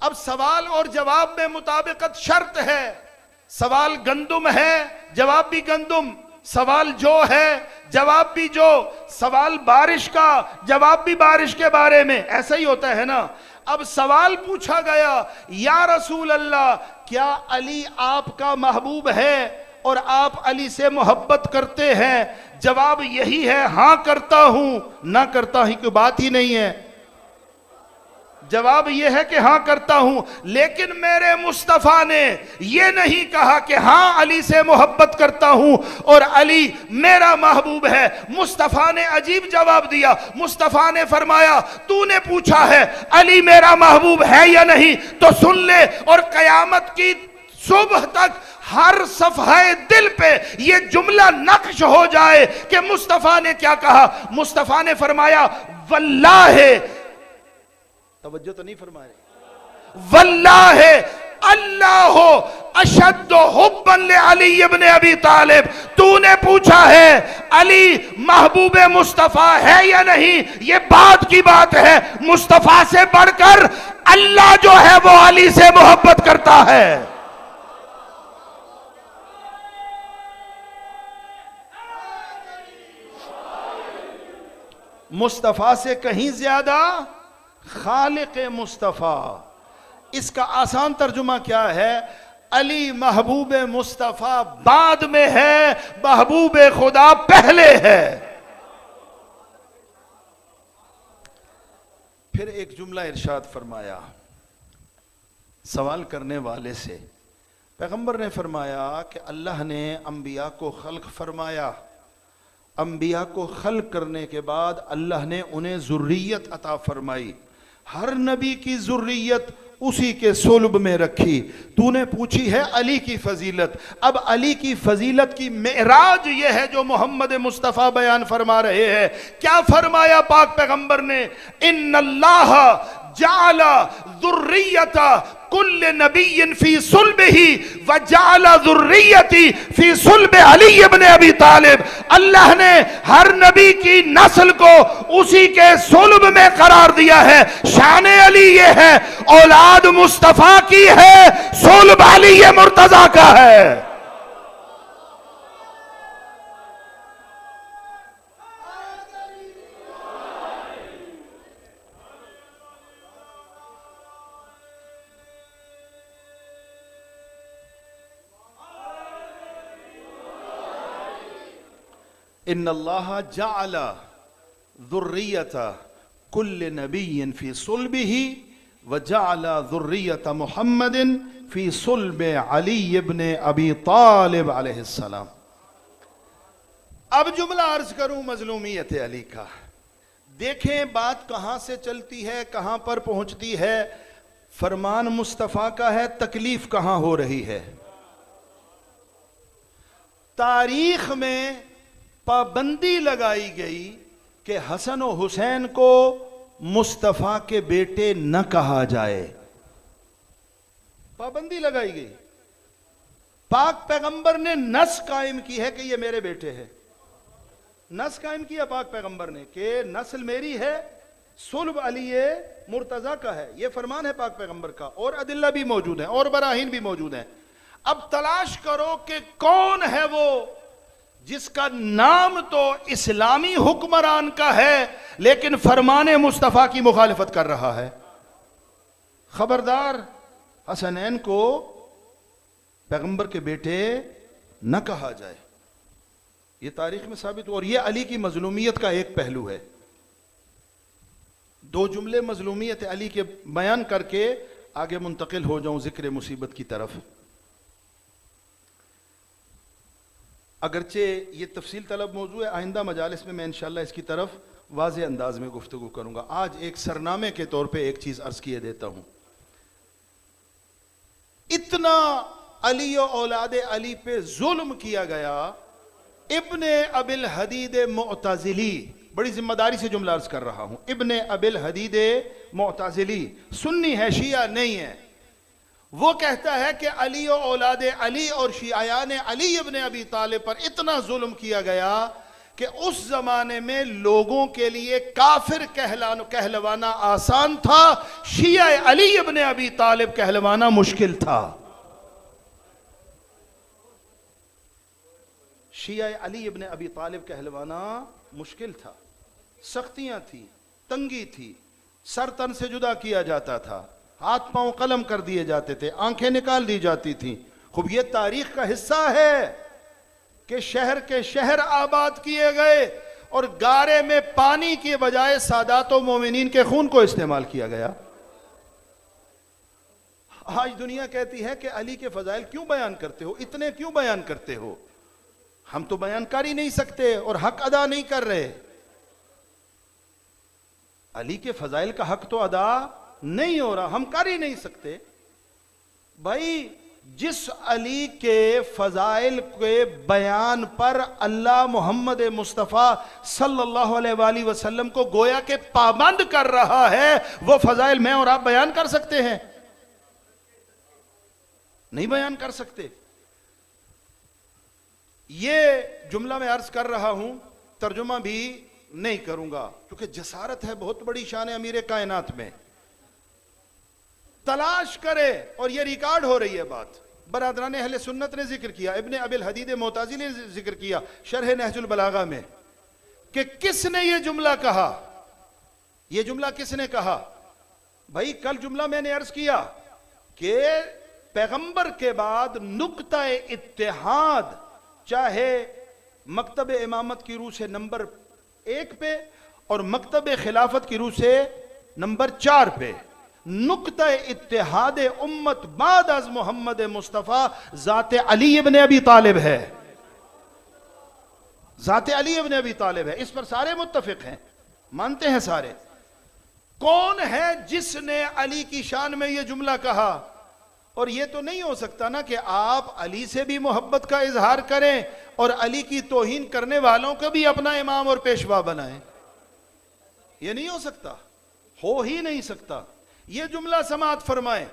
अब सवाल और जवाब में मुताबिकत शर्त है। सवाल गंदुम है, जवाब भी गंदुम। सवाल जो है, जवाब भी जो। सवाल बारिश का, जवाब भी बारिश के बारे में। ऐसा ही होता है ना। अब सवाल पूछा गया, या रसूल अल्लाह, क्या अली आपका महबूब है और आप अली से मोहब्बत करते हैं? जवाब यही है, हां करता हूं, ना करता ही कोई बात ही नहीं है। जवाब यह है कि हां करता हूं, लेकिन मेरे मुस्तफा ने यह नहीं कहा कि हां अली से मोहब्बत करता हूं और अली मेरा महबूब है। मुस्तफा ने अजीब जवाब दिया। मुस्तफा ने फरमाया, तूने पूछा है अली मेरा महबूब है या नहीं, तो सुन ले, और कयामत की सुबह तक हर सफ़हे दिल पे ये जुमला नक्श हो जाए कि मुस्तफा ने क्या कहा। मुस्तफा ने फरमाया, वल्लाहे, तवज्जो तो नहीं फरमा रहे, वल्लाहे अल्लाह अशद हुब्बन ले अली इब्ने अबी तालिब। तूने पूछा है अली महबूब मुस्तफा है या नहीं, ये बात की बात है। मुस्तफा से बढ़कर अल्लाह जो है वो अली से मोहब्बत करता है। मुस्तफा से कहीं ज्यादा खालिक मुस्तफा। इसका आसान तर्जुमा क्या है? अली महबूब मुस्तफा बाद में है, महबूब खुदा पहले है। फिर एक जुमला इरशाद फरमाया सवाल करने वाले से। पैगंबर ने फरमाया कि अल्लाह ने अंबिया को खल्क फरमाया, अंबिया को खल्क करने के बाद अल्लाह ने उन्हें ज़ुर्रियत अता फरमाई। हर नबी की ज़ुर्रियत उसी के सुल्ब में रखी। तूने पूछी है अली की फजीलत। अब अली की फजीलत की मेराज यह है जो मोहम्मद मुस्तफ़ा बयान फरमा रहे हैं। क्या फरमाया पाक पैगंबर ने? इन्नल्लाह जाला ज़ुर्रियता कुल्ले नबिय्यिन फी सुल्बिही व जाला ज़ुर्रियती फी सुल्बि अली इब्ने अबी तालिब। अल्लाह ने हर नबी की नस्ल को उसी के सुल्ब में करार दिया है। शान अली ये है, औलाद मुस्तफ़ा की है, सुल्ब अली ये मुर्तज़ा का है। इन्नल्लाह जअला ज़ुर्रियता कुल्ले नबिय्यिन फी सुल्बिही व जअला ज़ुर्रियता मुहम्मदिन फी सुल्बि अली इब्ने अबी तालिब अलैहिस्सलाम। अब जुमला अर्ज करूं मजलूमियत अली का। देखें बात कहां से चलती है, कहां पर पहुंचती है। फरमान मुस्तफ़ा का है, तकलीफ कहां हो रही है। तारीख में पाबंदी लगाई गई कि हसन और हुसैन को मुस्तफ़ा के बेटे न कहा जाए। पाबंदी लगाई गई। पाक पैगंबर ने नस कायम की है कि ये मेरे बेटे हैं। नस कायम किया पाक पैगंबर ने कि नस्ल मेरी है, सुल्ब अली मुर्तज़ा का है। ये फरमान है पाक पैगंबर का, और अदिल्ला भी मौजूद है और बराहीन भी मौजूद हैं। अब तलाश करो कि कौन है वो जिसका नाम तो इस्लामी हुक्मरान का है लेकिन फरमाने मुस्तफ़ा की मुखालिफत कर रहा है। खबरदार, हसनैन को पैगंबर के बेटे न कहा जाए। यह तारीख में साबित हुआ। और यह अली की मजलूमियत का एक पहलू है। दो जुमले मजलूमियत अली के बयान करके आगे मुंतकिल हो जाऊं जिक्र मुसीबत की तरफ। अगरचे ये तफसील तलब मौजू है, आइंदा मजालिस में मैं इंशाअल्लाह इसकी तरफ वाज़े अंदाज में गुफ्तगू करूंगा। आज एक सरनामे के तौर पे एक चीज अर्ज किए देता हूं। इतना अली और औलादे अली पे जुल्म किया गया। इब्ने अबिल हदीद मुअतज़िली बड़ी जिम्मेदारी से जुमला अर्ज कर रहा हूं। इब्ने अबिल हदीद मुअतज़िली सुन्नी है, शिया नहीं है। वो कहता है कि अली और औलाद अली और शियायान अली इब्ने अबी तालिब पर इतना जुल्म किया गया कि उस जमाने में लोगों के लिए काफिर कहलवाना आसान था, शिया अली इब्ने अबी तालिब कहलवाना मुश्किल था। शिया अली इब्ने अबी तालिब कहलवाना मुश्किल था, सख्तियां थी, तंगी थी, सर तन से जुदा किया जाता था, हाथ पांव कलम कर दिए जाते थे, आंखें निकाल दी जाती थी। खूब ये तारीख का हिस्सा है कि शहर के शहर आबाद किए गए और गारे में पानी के बजाय सादात व मोमिनीन के खून को इस्तेमाल किया गया। आज दुनिया कहती है कि अली के फजाइल क्यों बयान करते हो, इतने क्यों बयान करते हो? हम तो बयान कर ही नहीं सकते और हक अदा नहीं कर रहे। अली के फजाइल का हक तो अदा नहीं हो रहा, हम कर ही नहीं सकते। भाई जिस अली के फजाइल के बयान पर अल्लाह मोहम्मद मुस्तफ़ा सल्लल्लाहु अलैहि वसल्लम को गोया के पाबंद कर रहा है, वो फजाइल मैं और आप बयान कर सकते हैं? नहीं बयान कर सकते। ये जुमला मैं अर्ज कर रहा हूं, तर्जुमा भी नहीं करूंगा क्योंकि जसारत है बहुत बड़ी शान अमीर कायनात में। तलाश करे, और ये रिकॉर्ड हो रही है बात। बरादरान अहले सुन्नत ने जिक्र किया, इब्ने अबिल हदीद मुअतज़िली ने जिक्र किया शरह नहजुल बलागा में कि किसने ये जुमला कहा। ये जुमला किसने कहा? भाई कल जुमला मैंने अर्ज किया कि पैगंबर के बाद नुक्ता इत्तेहाद चाहे मकतब इमामत की रूह से नंबर 1 पे और मकतब खिलाफत की रूह से नंबर 4 पे, नुक्ता इत्तेहाद उम्मत बाद अज मोहम्मद मुस्तफ़ा ज़ाते अली इब्ने अबी तालिब है। ज़ाते अली इब्ने अबी तालिब है, इस पर सारे मुत्तफिक हैं, मानते हैं सारे। कौन है जिसने अली की शान में यह जुमला कहा? और यह तो नहीं हो सकता ना कि आप अली से भी मोहब्बत का इजहार करें और अली की तौहीन करने वालों को भी अपना इमाम और पेशवा बनाएं। यह नहीं हो सकता, हो ही नहीं सकता। यह जुमला समाअत फरमाएं।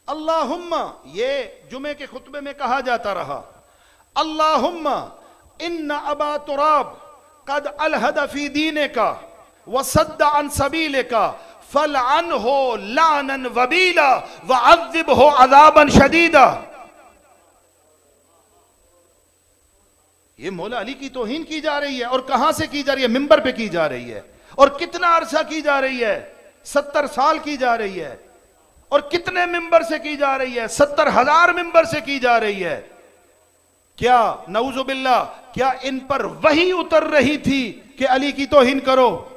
अल्लाहुम्मा, ये जुमे के खुतबे में कहा जाता रहा, अल्लाहुम्मा इन्ना अबा तुराब कद अलहद फी दीने का वसद्द अन सबीले का फलअन हो लानन वबीला वअज़िब हो अज़ाबन शदीदा। ये मौला अली की तौहीन की जा रही है। और कहां से की जा रही है? मिंबर पे की जा रही है। और कितना अरसा की जा रही है? 70 साल की जा रही है। और कितने मिंबर से की जा रही है? 70,000 मिंबर से की जा रही है। क्या नऊजुबिल्लाह, क्या इन पर वही उतर रही थी कि अली की तौहीन करो?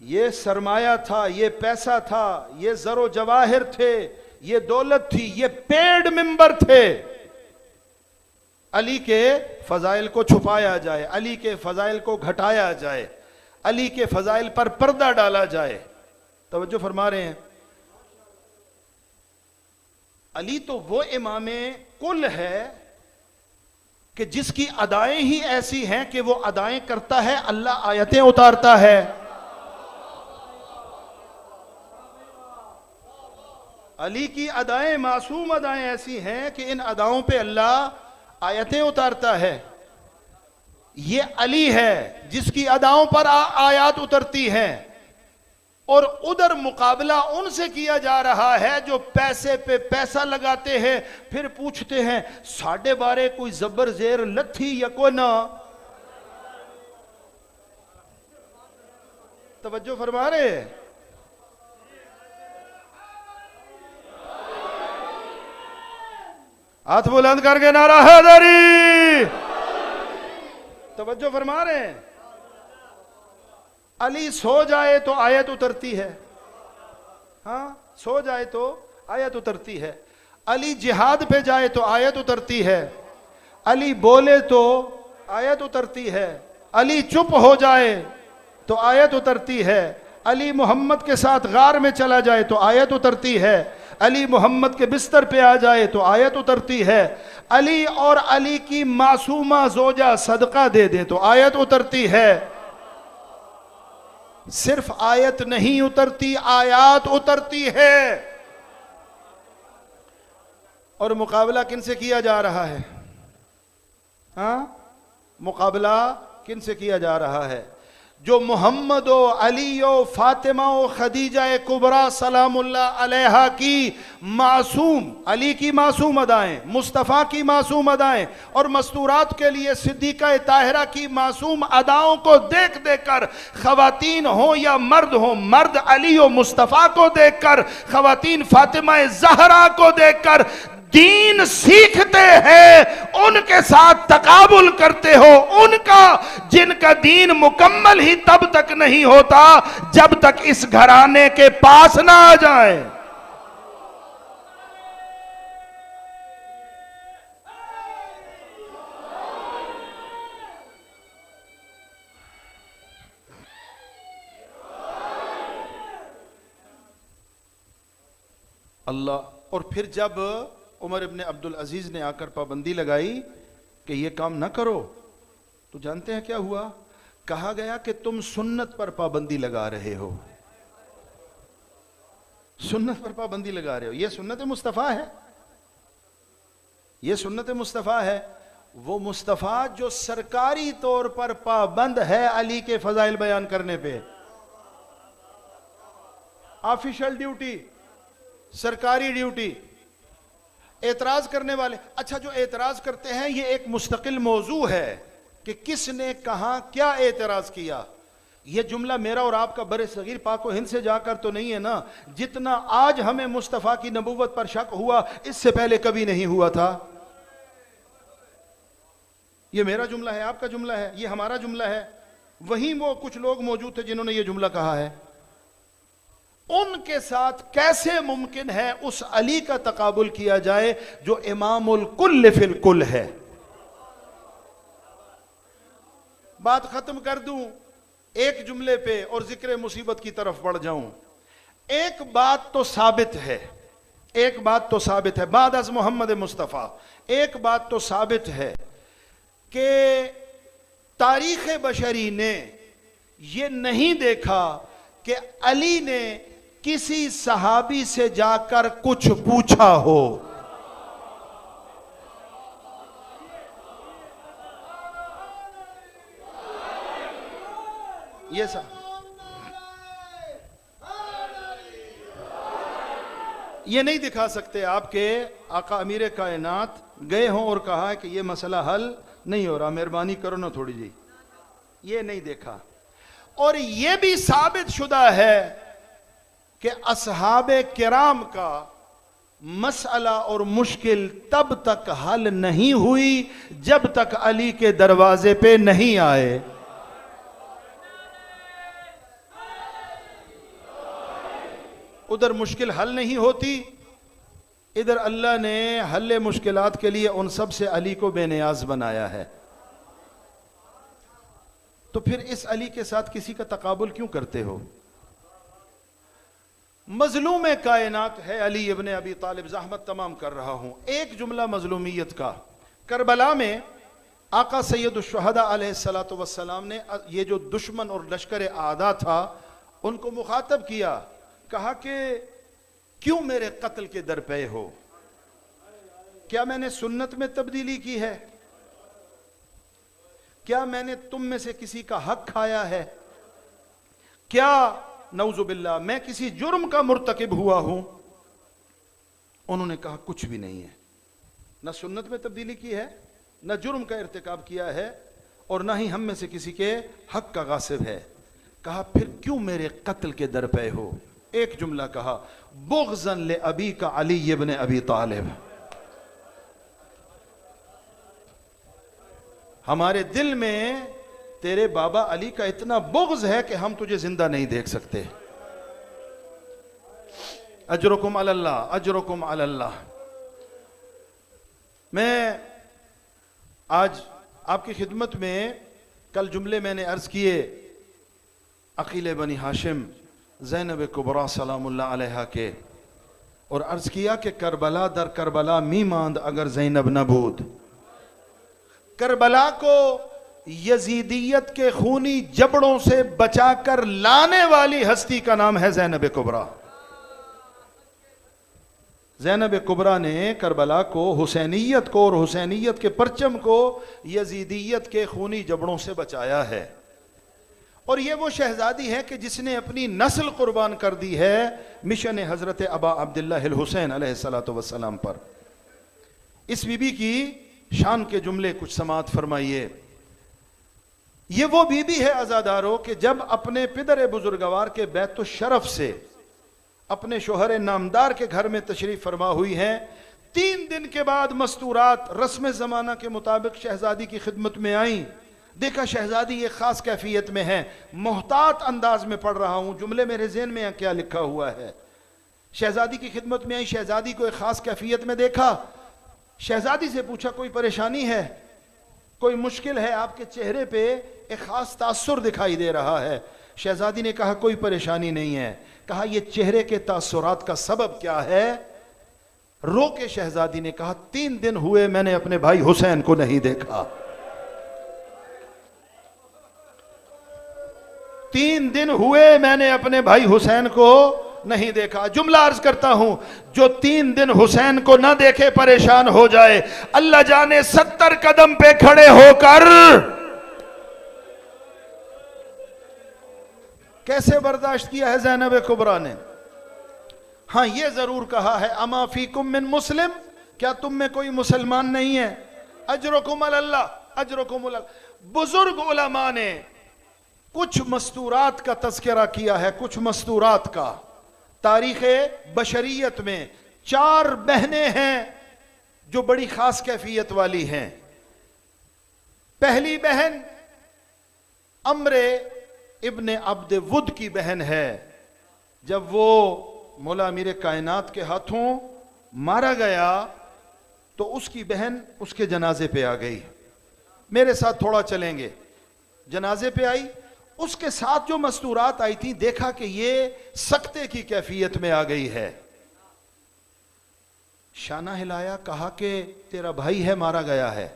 ये सरमाया था, ये पैसा था, ये जरो जवाहिर थे, ये दौलत थी, ये पेड मिंबर थे। अली के फजाइल को छुपाया जाए, अली के फजाइल को घटाया जाए, अली के फजाइल पर पर्दा डाला जाए। तवज्जो फरमा रहे हैं? अली तो वो इमामे कुल है कि जिसकी अदाएं ही ऐसी हैं कि वो अदाएं करता है, अल्लाह आयतें उतारता है। अली की अदाएं मासूम अदाएं ऐसी हैं कि इन अदाओं पे अल्लाह आयतें उतारता है। ये अली है जिसकी अदाओं पर आयात उतरती हैं। और उधर मुकाबला उनसे किया जा रहा है जो पैसे पे पैसा लगाते हैं, फिर पूछते हैं साढ़े बारे कोई जबर जेर लथी या कोई ना। तवज्जो फरमा रहे हैं? हाथ बुलंद करके नारा हैदरी। तवज्जो फरमा रहे हैं? अली सो जाए तो आयत उतरती है। हाँ, सो जाए तो आयत उतरती है। अली जिहाद पे जाए तो आयत उतरती है। अली बोले तो आयत उतरती है। अली चुप हो जाए तो आयत उतरती है। अली मोहम्मद के साथ गार में चला जाए तो आयत उतरती है। अली मोहम्मद के बिस्तर पे आ जाए तो आयत उतरती है, अली और अली की मासूमा जोजा सदका दे दे तो आयत उतरती है। सिर्फ आयत नहीं उतरती, आयात उतरती है। और मुकाबला किनसे किया जा रहा है? हाँ, मुकाबला किनसे किया जा रहा है? जो मोहम्मद अली फातिमा खदीजा कुबरा सलामुल्लाह अलैहा की मासूम, अली की मासूम अदाएं, मुस्तफ़ा की मासूम अदाएं और मस्तूरात के लिए सिद्दीक़ा ताहिरा की मासूम अदाओं को देख देख कर, ख़वातीन हो या मर्द हो, मर्द अली और मुस्तफ़ा को देख कर, ख़वातीन फातिमा ज़हरा को देख कर दीन सीखते हैं, उनके साथ तकाबुल करते हो। उनका, जिनका दीन मुकम्मल ही तब तक नहीं होता जब तक इस घराने के पास ना आ जाए। अल्लाह। और फिर जब उमर इब्ने अब्दुल अजीज ने आकर पाबंदी लगाई कि यह काम ना करो, तो जानते हैं क्या हुआ? कहा गया कि तुम सुन्नत पर पाबंदी लगा रहे हो, सुन्नत पर पाबंदी लगा रहे हो। यह सुन्नत मुस्तफ़ा है, यह सुन्नत मुस्तफ़ा है। वो मुस्तफ़ा जो सरकारी तौर पर पाबंद है अली के फजाइल बयान करने पे, ऑफिशियल ड्यूटी, सरकारी ड्यूटी। एतराज करने वाले, अच्छा जो एतराज करते हैं ये एक मुस्तकिल मौजू है कि किसने कहां क्या एतराज किया। यह जुमला मेरा और आपका बरे सगीर पाक व हिंद से जाकर तो नहीं है ना। जितना आज हमें मुस्तफ़ा की नबूवत पर शक हुआ, इससे पहले कभी नहीं हुआ था। यह मेरा जुमला है, आपका जुमला है, यह हमारा जुमला है। वहीं वो कुछ लोग मौजूद थे जिन्होंने यह जुमला कहा है। उनके साथ कैसे मुमकिन है उस अली का तकाबुल किया जाए जो इमामुल कुल्ल फिल कुल है? बात खत्म कर दूं एक जुमले पे और जिक्र मुसीबत की तरफ बढ़ जाऊं। एक बात तो साबित है, एक बात तो साबित है, बाद अज मोहम्मद मुस्तफ़ा, एक बात तो साबित है कि तारीख़ बशरी ने यह नहीं देखा कि अली ने किसी सहाबी से जाकर कुछ पूछा हो। ये ये नहीं दिखा सकते आपके आका अमीर कायनात गए हों और कहा है कि ये मसला हल नहीं हो रहा, मेहरबानी करो ना थोड़ी जी। ये नहीं देखा। और ये भी साबित शुदा है कि असहाबे किराम का मसला और मुश्किल तब तक हल नहीं हुई जब तक अली के दरवाजे पे नहीं आए। उधर मुश्किल हल नहीं होती, इधर अल्लाह ने हल मुश्किलात के लिए उन सब से अली को बेनियाज बनाया है। तो फिर इस अली के साथ किसी का तकाबुल क्यों करते हो? मजलूम कायनात है अली इब्ने अबी तालिब। ज़हमत तमाम कर रहा हूं, एक जुमला मजलूमियत का। करबला में आका सैयदुश्शुहदा अलैहिस्सलातु वस्सलाम ने ये जो दुश्मन और लश्कर आदा था उनको मुखातब किया, कहा कि क्यों मेरे कत्ल के दर पे हो? क्या मैंने सुन्नत में तब्दीली की है? क्या मैंने तुम में से किसी का हक खाया है? क्या नऊजुबिल्लाह मैं किसी जुर्म का मुर्तकिब हुआ हूं? उन्होंने कहा कुछ भी नहीं है, न सुन्नत में तब्दीली की है, न जुर्म का इर्तिकाब किया है, और न ही हम में से किसी के हक का गासिब है। कहा फिर क्यों मेरे कत्ल के दर पे हो? एक जुमला कहा, बुग़्ज़न ले अबी का अली इब्ने अबी तालिब। हमारे दिल में तेरे बाबा अली का इतना बुग़्ज़ है कि हम तुझे जिंदा नहीं देख सकते। अजरुकुम अलल्लाह, अजरुकुम अलल्लाह। मैं आज आपकी खिदमत में कल जुमले मैंने अर्ज किए अकील बनी हाशिम ज़ैनब कुबरा सलामुल्लाह अलैहा के, और अर्ज किया कि करबला दर करबला मी मांद अगर ज़ैनब न बूद। करबला को यजीदियत के खूनी जबड़ों से बचाकर लाने वाली हस्ती का नाम है ज़ैनब कुबरा। ज़ैनब कुबरा ने करबला को, हुसैनियत को और हुसैनियत के परचम को यजीदियत के खूनी जबड़ों से बचाया है। और ये वो शहजादी है कि जिसने अपनी नस्ल कुर्बान कर दी है मिशन हजरत अबा अब्दुल्लाह हुसैन अलैहिस्सलातु वस्सलाम पर। इस बीबी की शान के जुमले कुछ समात फरमाइए। ये वो बीबी है अज़ादारों कि जब अपने पिदर बुजुर्गवार के बैतुल शरफ से अपने शोहर नामदार के घर में तशरीफ फरमा हुई हैं, 3 दिन के बाद मस्तूरात रस्म ज़माना के मुताबिक शहजादी की खिदमत में आई। देखा शहजादी एक खास कैफियत में है। मोहतात अंदाज में पढ़ रहा हूं, जुमले मेरे ज़हन में क्या लिखा हुआ है। शहजादी की खिदमत में आई, शहजादी को एक खास कैफियत में देखा। शहजादी से पूछा कोई परेशानी है, कोई मुश्किल है? आपके चेहरे पे एक खास तासुर दिखाई दे रहा है। शहजादी ने कहा कोई परेशानी नहीं है। कहा ये चेहरे के तासुरात का सबब क्या है? रो के शहजादी ने कहा 3 दिन हुए मैंने अपने भाई हुसैन को नहीं देखा। 3 दिन हुए मैंने अपने भाई हुसैन को नहीं देखा। जुमला अर्ज करता हूं, जो 3 दिन हुसैन को ना देखे परेशान हो जाए, अल्लाह जाने 70 कदम पे खड़े होकर कैसे बर्दाश्त किया है ज़ैनब कुबरा ने। हां ये जरूर कहा है अमा फीकुम मिन मुस्लिम, क्या तुम में कोई मुसलमान नहीं है? अजरुकुम अल्लाह, अजरुकुम अल्लाह। बुजुर्ग उलमा ने कुछ मस्तूरात का तज़किरा किया है, कुछ मस्तूरात का। तारीख़ बशरियत में 4 बहनें हैं जो बड़ी खास कैफियत वाली हैं। पहली बहन अम्रे इब्ने अब्द वुद की बहन है। जब वो मौला अमीर कायनात के हाथों मारा गया तो उसकी बहन उसके जनाजे पे आ गई। मेरे साथ थोड़ा चलेंगे। जनाजे पे आई, उसके साथ जो मस्तूरात आई थी, देखा कि ये सकते की कैफियत में आ गई है। शाना हिलाया, कहा कि तेरा भाई है मारा गया है।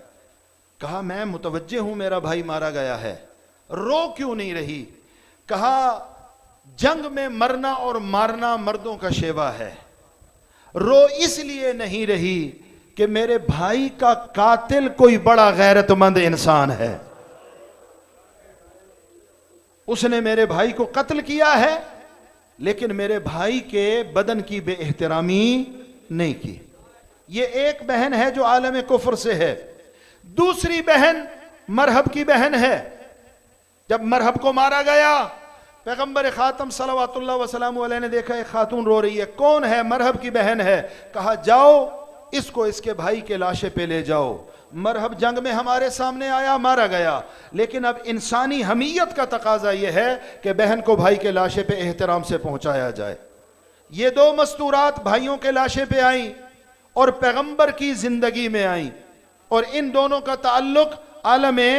कहा मैं मुतवज्जे हूं मेरा भाई मारा गया है। रो क्यों नहीं रही? कहा जंग में मरना और मारना मर्दों का शेवा है। रो इसलिए नहीं रही कि मेरे भाई का कातिल कोई बड़ा गैरतमंद इंसान है, उसने मेरे भाई को कत्ल किया है, लेकिन मेरे भाई के बदन की बेएहतरामी नहीं की। ये एक बहन है जो आलम कुफ्र से है। दूसरी बहन मरहब की बहन है। जब मरहब को मारा गया, पैगंबर खातम सल्लल्लाहु अलैहि वसल्लम ने देखा एक खातून रो रही है। कौन है? मरहब की बहन है। कहा जाओ इसको इसके भाई के लाशे पे ले जाओ। मरहब जंग में हमारे सामने आया, मारा गया, लेकिन अब इंसानी हमीयत का तकाजा यह है कि बहन को भाई के लाशे पे एहतराम से पहुंचाया जाए। ये 2 मस्तूरात भाइयों के लाशे पे आई और पैगंबर की जिंदगी में आई, और इन दोनों का ताल्लुक आलमे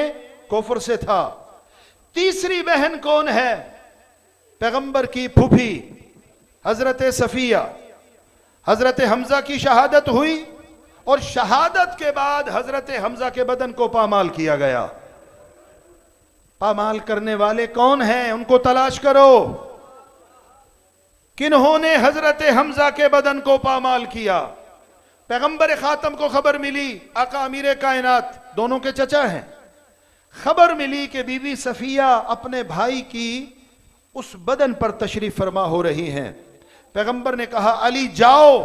कुफ्र से था। तीसरी बहन कौन है? पैगंबर की फूफी हजरत सफिया। हजरत हमजा की शहादत हुई और शहादत के बाद हजरत हमजा के बदन को पामाल किया गया। पामाल करने वाले कौन हैं? उनको तलाश करो। किन्होंने हजरत हमजा के बदन को पामाल किया? पैगंबर खातम को खबर मिली, आका अमीर कायनात दोनों के चचा हैं। खबर मिली कि बीबी सफिया अपने भाई की उस बदन पर तशरीफ फरमा हो रही हैं। पैगंबर ने कहा अली जाओ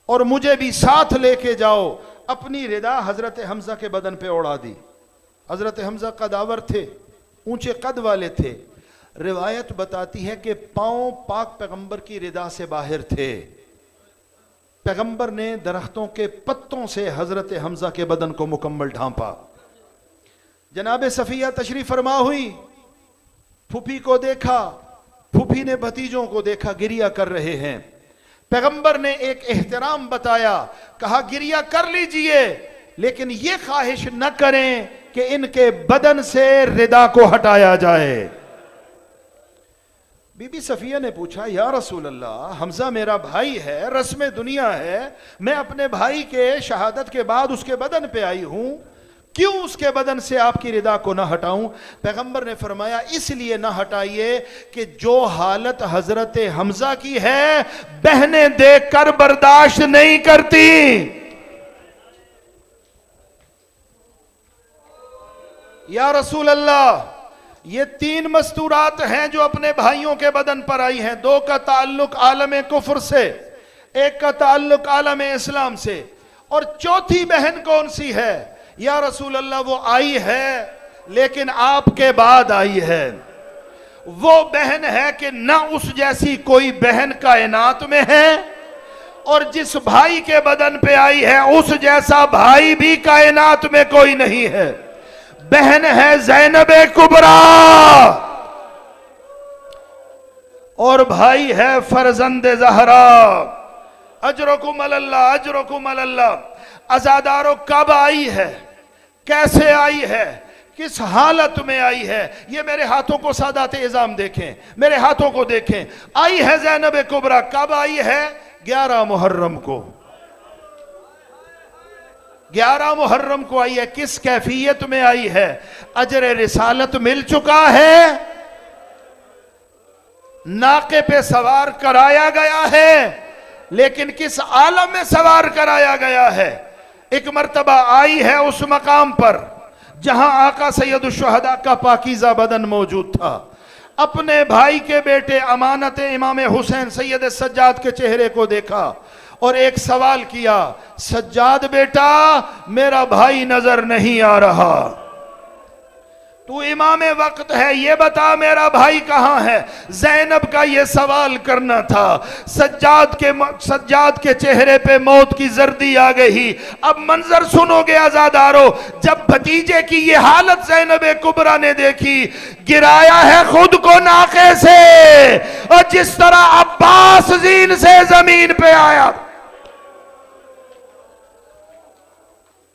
और मुझे भी साथ लेके जाओ। अपनी रिदा हजरत हमजा के बदन पे उड़ा दी। हजरत हमजा कदावर थे, ऊंचे कद वाले थे। रिवायत बताती है कि पांव पाक पैगंबर की रिदा से बाहर थे। पैगंबर ने दरख्तों के पत्तों से हजरत हमजा के बदन को मुकम्मल ढांपा। जनाब सफिया तशरीफ फरमा हुई, फूफी को देखा, फूफी ने भतीजों को देखा गिरिया कर रहे हैं। पैगंबर ने एक एहतराम बताया, कहा गिरिया कर लीजिए, लेकिन यह ख्वाहिश न करें कि इनके बदन से रिदा को हटाया जाए। बीबी सफिया ने पूछा, या रसूल अल्लाह, हमजा मेरा भाई है, रस्म दुनिया है, मैं अपने भाई के शहादत के बाद उसके बदन पे आई हूं, क्यों उसके बदन से आपकी रिदा को ना हटाऊं? पैगंबर ने फरमाया, इसलिए ना हटाइए कि जो हालत हजरत हमजा की है बहनें देखकर बर्दाश्त नहीं करती। या रसूल अल्लाह, ये 3 मस्तूरात हैं जो अपने भाइयों के बदन पर आई हैं। 2 का ताल्लुक आलम कुफ्र से, 1 का ताल्लुक आलम इस्लाम से, और चौथी बहन कौन सी है? या रसूल अल्लाह, वो आई है लेकिन आपके बाद आई है। वो बहन है कि ना उस जैसी कोई बहन कायनात में है, और जिस भाई के बदन पे आई है उस जैसा भाई भी कायनात में कोई नहीं है। बहन है ज़ैनब कुबरा और भाई है फरजंद ज़हरा। अजरकुम अल्लाह, अजरकुम अल्लाह। अज़ादारों, कब आई है, कैसे आई है, किस हालत में आई है? ये मेरे हाथों को सादात इज़ाम देखें, मेरे हाथों को देखें। आई है ज़ैनब कुबरा, कब आई है? 11 मुहर्रम को। 11 मुहर्रम को आई है। किस कैफियत में आई है? अजर रिसालत मिल चुका है, नाके पे सवार कराया गया है, लेकिन किस आलम में सवार कराया गया है? एक मर्तबा आई है उस मकाम पर जहां आका सैयद शुहदा का पाकीज़ा बदन मौजूद था। अपने भाई के बेटे अमानत इमाम हुसैन सैयद सज्जाद के चेहरे को देखा और एक सवाल किया, सज्जाद बेटा, मेरा भाई नजर नहीं आ रहा, तू इमाम वक्त है, ये बता मेरा भाई कहां है? ज़ैनब का ये सवाल करना था। सज्जाद के चेहरे पे मौत की जर्दी आ गई। अब मंजर सुनोगे आजादारो, जब भतीजे की ये हालत ज़ैनब कुबरा ने देखी, गिराया है खुद को नाके से, और जिस तरह अब्बास जीन से जमीन पे आया,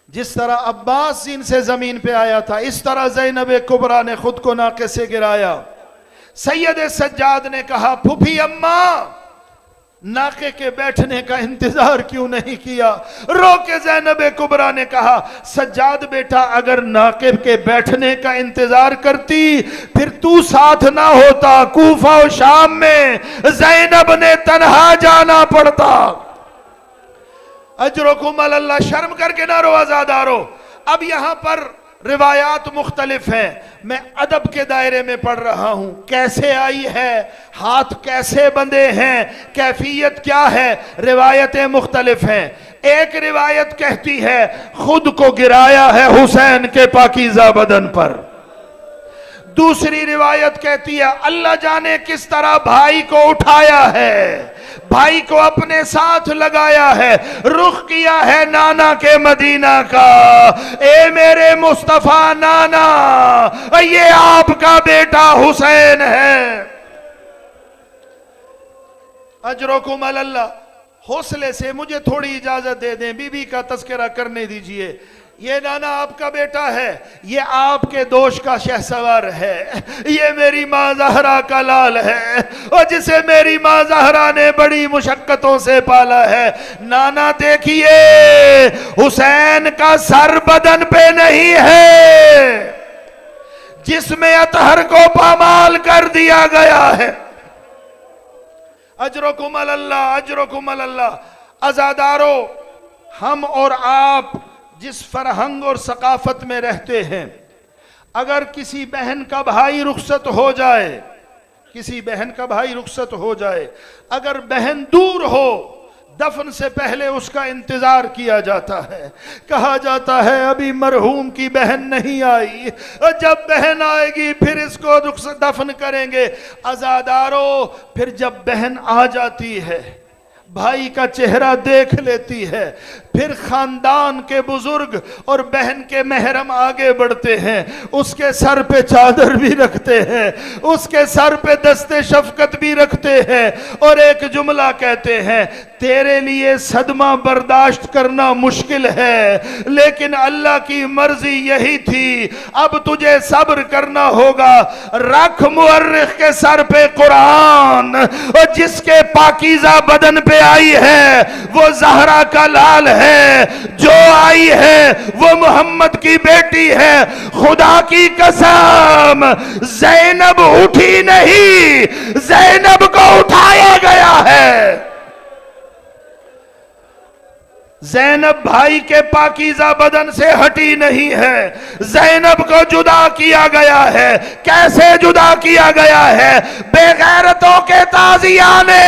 जिस तरह अब्बास जीन से जमीन पे आया था, इस तरह ज़ैनब कुबरा ने खुद को नाके से गिराया। सैयद सज्जाद ने कहा, फूफी अम्मा, नाके के बैठने का इंतजार क्यों नहीं किया? रो के ज़ैनब कुबरा ने कहा, सज्जाद बेटा, अगर नाके के बैठने का इंतजार करती फिर तू साथ ना होता, कूफा और शाम में ज़ैनब ने तन्हा जाना पड़ता। अजरकुम अल्लाह, शर्म करके ना रो आजादारो। अब यहां पर रिवायात मुख्तलिफ हैं, मैं अदब के दायरे में पढ़ रहा हूं। कैसे आई है, हाथ कैसे बंधे हैं, कैफियत क्या है, रिवायतें मुख्तलिफ हैं। एक रिवायत कहती है खुद को गिराया है हुसैन के पाकीज़ा बदन पर। दूसरी रिवायत कहती है अल्लाह जाने किस तरह भाई को उठाया है, भाई को अपने साथ लगाया है, रुख किया है नाना के मदीना का। ए मेरे मुस्तफा नाना, ये आपका बेटा हुसैन है। अजरकुम अल्लाह। हौसले से मुझे थोड़ी इजाजत दे दें, बीबी का तस्करा करने दीजिए। ये नाना आपका बेटा है, ये आपके दोष का शहसवार है, ये मेरी माँ ज़हरा का लाल है, और जिसे मेरी माँ ज़हरा ने बड़ी मुशक्कतों से पाला है। नाना देखिए, हुसैन का सर बदन पे नहीं है जिसमें अतहर को पामाल कर दिया गया है। अजरकुम अल्लाह, अजरकुम अल्लाह। अज़ादारो, हम और आप जिस फरहंग और सकाफत में रहते हैं, अगर किसी बहन का भाई रुखसत हो जाए, किसी बहन का भाई रुखसत हो जाए, अगर बहन दूर हो, दफन से पहले उसका इंतजार किया जाता है। कहा जाता है अभी मरहूम की बहन नहीं आई, और जब बहन आएगी फिर इसको दफन करेंगे। अज़ादारो, फिर जब बहन आ जाती है, भाई का चेहरा देख लेती है, फिर खानदान के बुजुर्ग और बहन के महरम आगे बढ़ते हैं, उसके सर पे चादर भी रखते हैं, उसके सर पे दस्ते शफकत भी रखते हैं और एक जुमला कहते हैं, तेरे लिए सदमा बर्दाश्त करना मुश्किल है लेकिन अल्लाह की मर्जी यही थी, अब तुझे सब्र करना होगा। रख मुअर्रिख के सर पे कुरान, और जिसके पाकीज़ा बदन पे आई है वो ज़हरा का लाल है, जो आई है वो मोहम्मद की बेटी है। खुदा की कसम ज़ैनब उठी नहीं, ज़ैनब को उठाया गया है। ज़ैनब भाई के पाकीज़ा बदन से हटी नहीं है, ज़ैनब को जुदा किया गया है। कैसे जुदा किया गया है? बेगैरतों के ताज़ियाने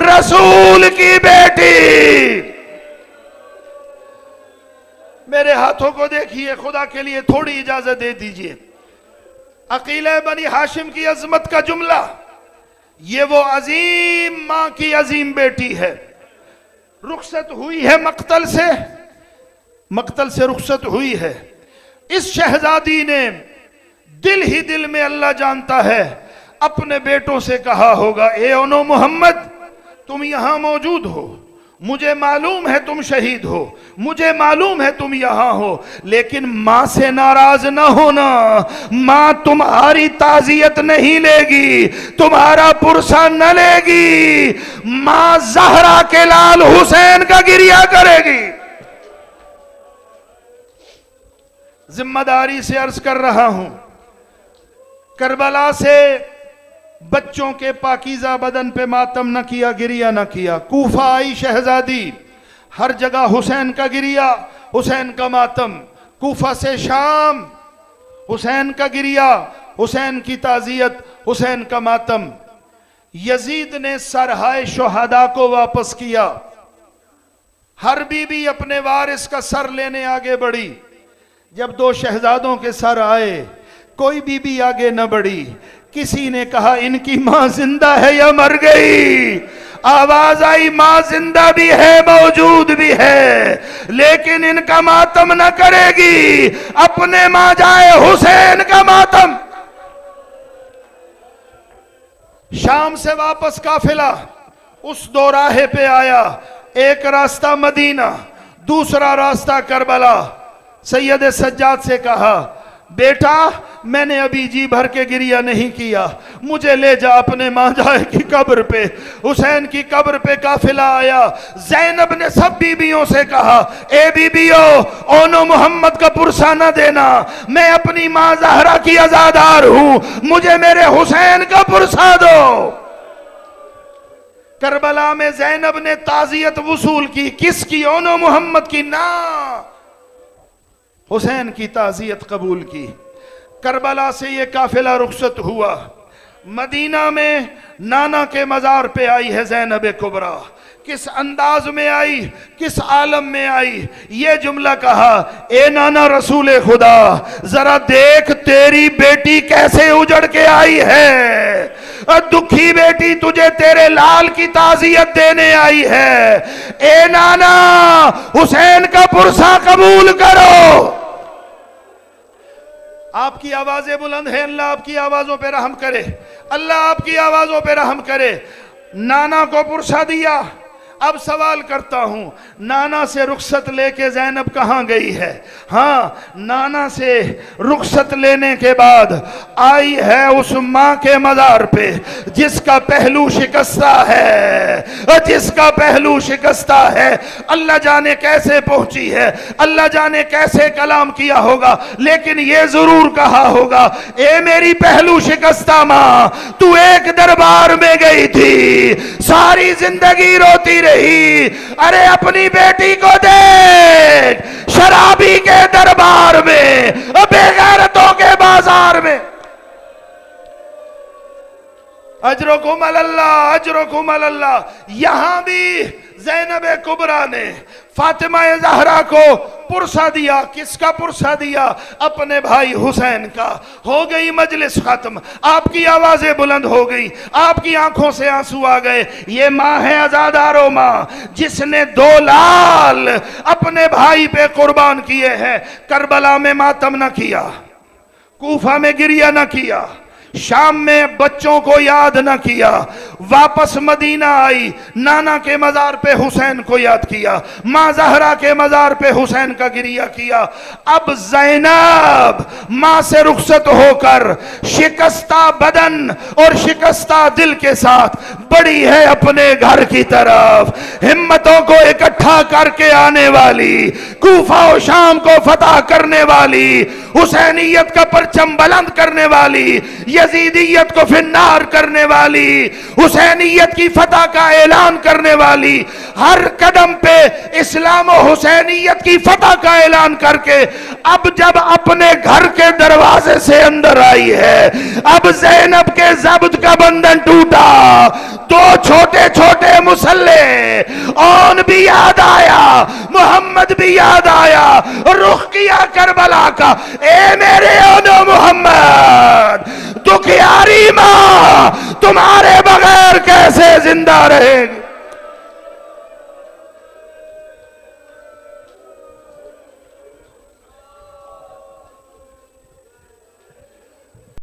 रसूल की बेटी। मेरे हाथों को देखिए, खुदा के लिए थोड़ी इजाजत दे दीजिए। अकीले बनी हाशिम की अजमत का जुमला, ये वो अजीम मां की अजीम बेटी है। रुखसत हुई है मक्तल से रुखसत हुई है। इस शहजादी ने दिल ही दिल में, अल्लाह जानता है, अपने बेटों से कहा होगा, ए ओनो मोहम्मद, तुम यहां मौजूद हो, मुझे मालूम है तुम शहीद हो, मुझे मालूम है तुम यहां हो, लेकिन मां से नाराज ना होना। मां तुम्हारी ताजियत नहीं लेगी, तुम्हारा पुरसा न लेगी। मां ज़हरा के लाल हुसैन का गिरिया करेगी। जिम्मेदारी से अर्ज कर रहा हूं, करबला से बच्चों के पाकीज़ा बदन पे मातम न किया, गिरिया न किया। कूफा आई शहजादी, हर जगह हुसैन का गिरिया, हुसैन का मातम। कूफा से शाम, हुसैन का गिरिया, हुसैन की ताज़ियत, हुसैन का मातम। यजीद ने सरहाए शुहदा को वापस किया। हर बीबी अपने वारिस का सर लेने आगे बढ़ी। जब दो शहजादों के सर आए, कोई बीबी आगे न बढ़ी। किसी ने कहा, इनकी मां जिंदा है या मर गई? आवाज आई, मां जिंदा भी है, मौजूद भी है, लेकिन इनका मातम न करेगी, अपने मां जाए हुसैन का मातम। शाम से वापस काफिला उस दो राहे पे आया। एक रास्ता मदीना, दूसरा रास्ता करबला। सैयद सज्जाद से कहा, बेटा, मैंने अभी जी भर के गिरिया नहीं किया, मुझे ले जा अपने मांझाए की कब्र पे। हुसैन की कब्र पे काफिला आया। ज़ैनब ने सब बीबियों से कहा, ए बीबियों, ओनो मोहम्मद का पुरसा न देना, मैं अपनी मां ज़हरा की आजादार हूं, मुझे मेरे हुसैन का पुरसा दो। करबला में ज़ैनब ने ताज़ियत वसूल की। किसकी? ओनो मोहम्मद की ना, हुसैन की ताज़ियत कबूल की। करबला से ये काफिला रुखसत हुआ। मदीना में नाना के मज़ार पे आई है ज़ैनब कुबरा। किस अंदाज में आई, किस आलम में आई। ये जुमला कहा, ए नाना रसूल खुदा, जरा देख तेरी बेटी कैसे उजड़ के आई है। दुखी बेटी तुझे तेरे लाल की ताज़ियत देने आई है। ए नाना, हुसैन का पुरसा कबूल करो। आपकी आवाजें बुलंद है, अल्लाह आपकी आवाजों पे रहम करे, अल्लाह आपकी आवाजों पे रहम करे। नाना को पुरसा दिया। अब सवाल करता हूं, नाना से रुखसत लेके ज़ैनब कहां गई है? हाँ, नाना से रुखसत लेने के बाद आई है उस मां के मज़ार पे जिसका पहलू शिकस्ता है, जिसका पहलू शिकस्ता है। अल्लाह जाने कैसे पहुंची है, अल्लाह जाने कैसे कलाम किया होगा, लेकिन ये जरूर कहा होगा, ए मेरी पहलू शिकस्ता मां, तू एक दरबार में गई थी, सारी जिंदगी रोती रही। अरे अपनी बेटी को देख, शराबी के दरबार में, बेगैरतों के बाजार में। अजरुकुम अल्लाह, अजरुकुम अल्लाह। यहां भी ज़ैनब कुबरा ने फातिमा ज़हरा को पुरसा दिया। किसका पुरसा दिया? अपने भाई हुसैन का। हो गई मजलिस खत्म, आपकी आवाजें बुलंद हो गई, आपकी आंखों से आंसू आ गए। ये माँ है अजादारो माँ, जिसने 2 लाल अपने भाई पे कुर्बान किए हैं। करबला में मातम न किया, कूफा में गिरिया न किया, शाम में बच्चों को याद न किया, वापस मदीना आई, नाना के मजार पे हुसैन को याद किया, माँ जहरा के मजार पे हुसैन का गिरिया किया। अब ज़ैनब माँ से रुखसत होकर शिकस्ता बदन और शिकस्ता दिल के साथ बड़ी है अपने घर की तरफ। हिम्मतों को इकट्ठा करके आने वाली, कूफा और शाम को फतह करने वाली, हुसैनियत का परचम बुलंद करने वाली, यजीदियत को फिन्नार करने वाली, हुसैनियत की फतह का ऐलान करने वाली, हर कदम पे इस्लाम और हुसैनियत की फतह का ऐलान करके अब जब अपने घर के दरवाजे से अंदर आई है, अब ज़ैनब के ज़ब्त का बंधन टूटा। 2 छोटे छोटे मुसल्ले, औन भी याद आया, मोहम्मद भी याद आया, रुख किया करबला का। ए मेरे ओनो मोहम्मद, दुखियारी माँ तुम्हारे बगैर कैसे जिंदा रहेगी?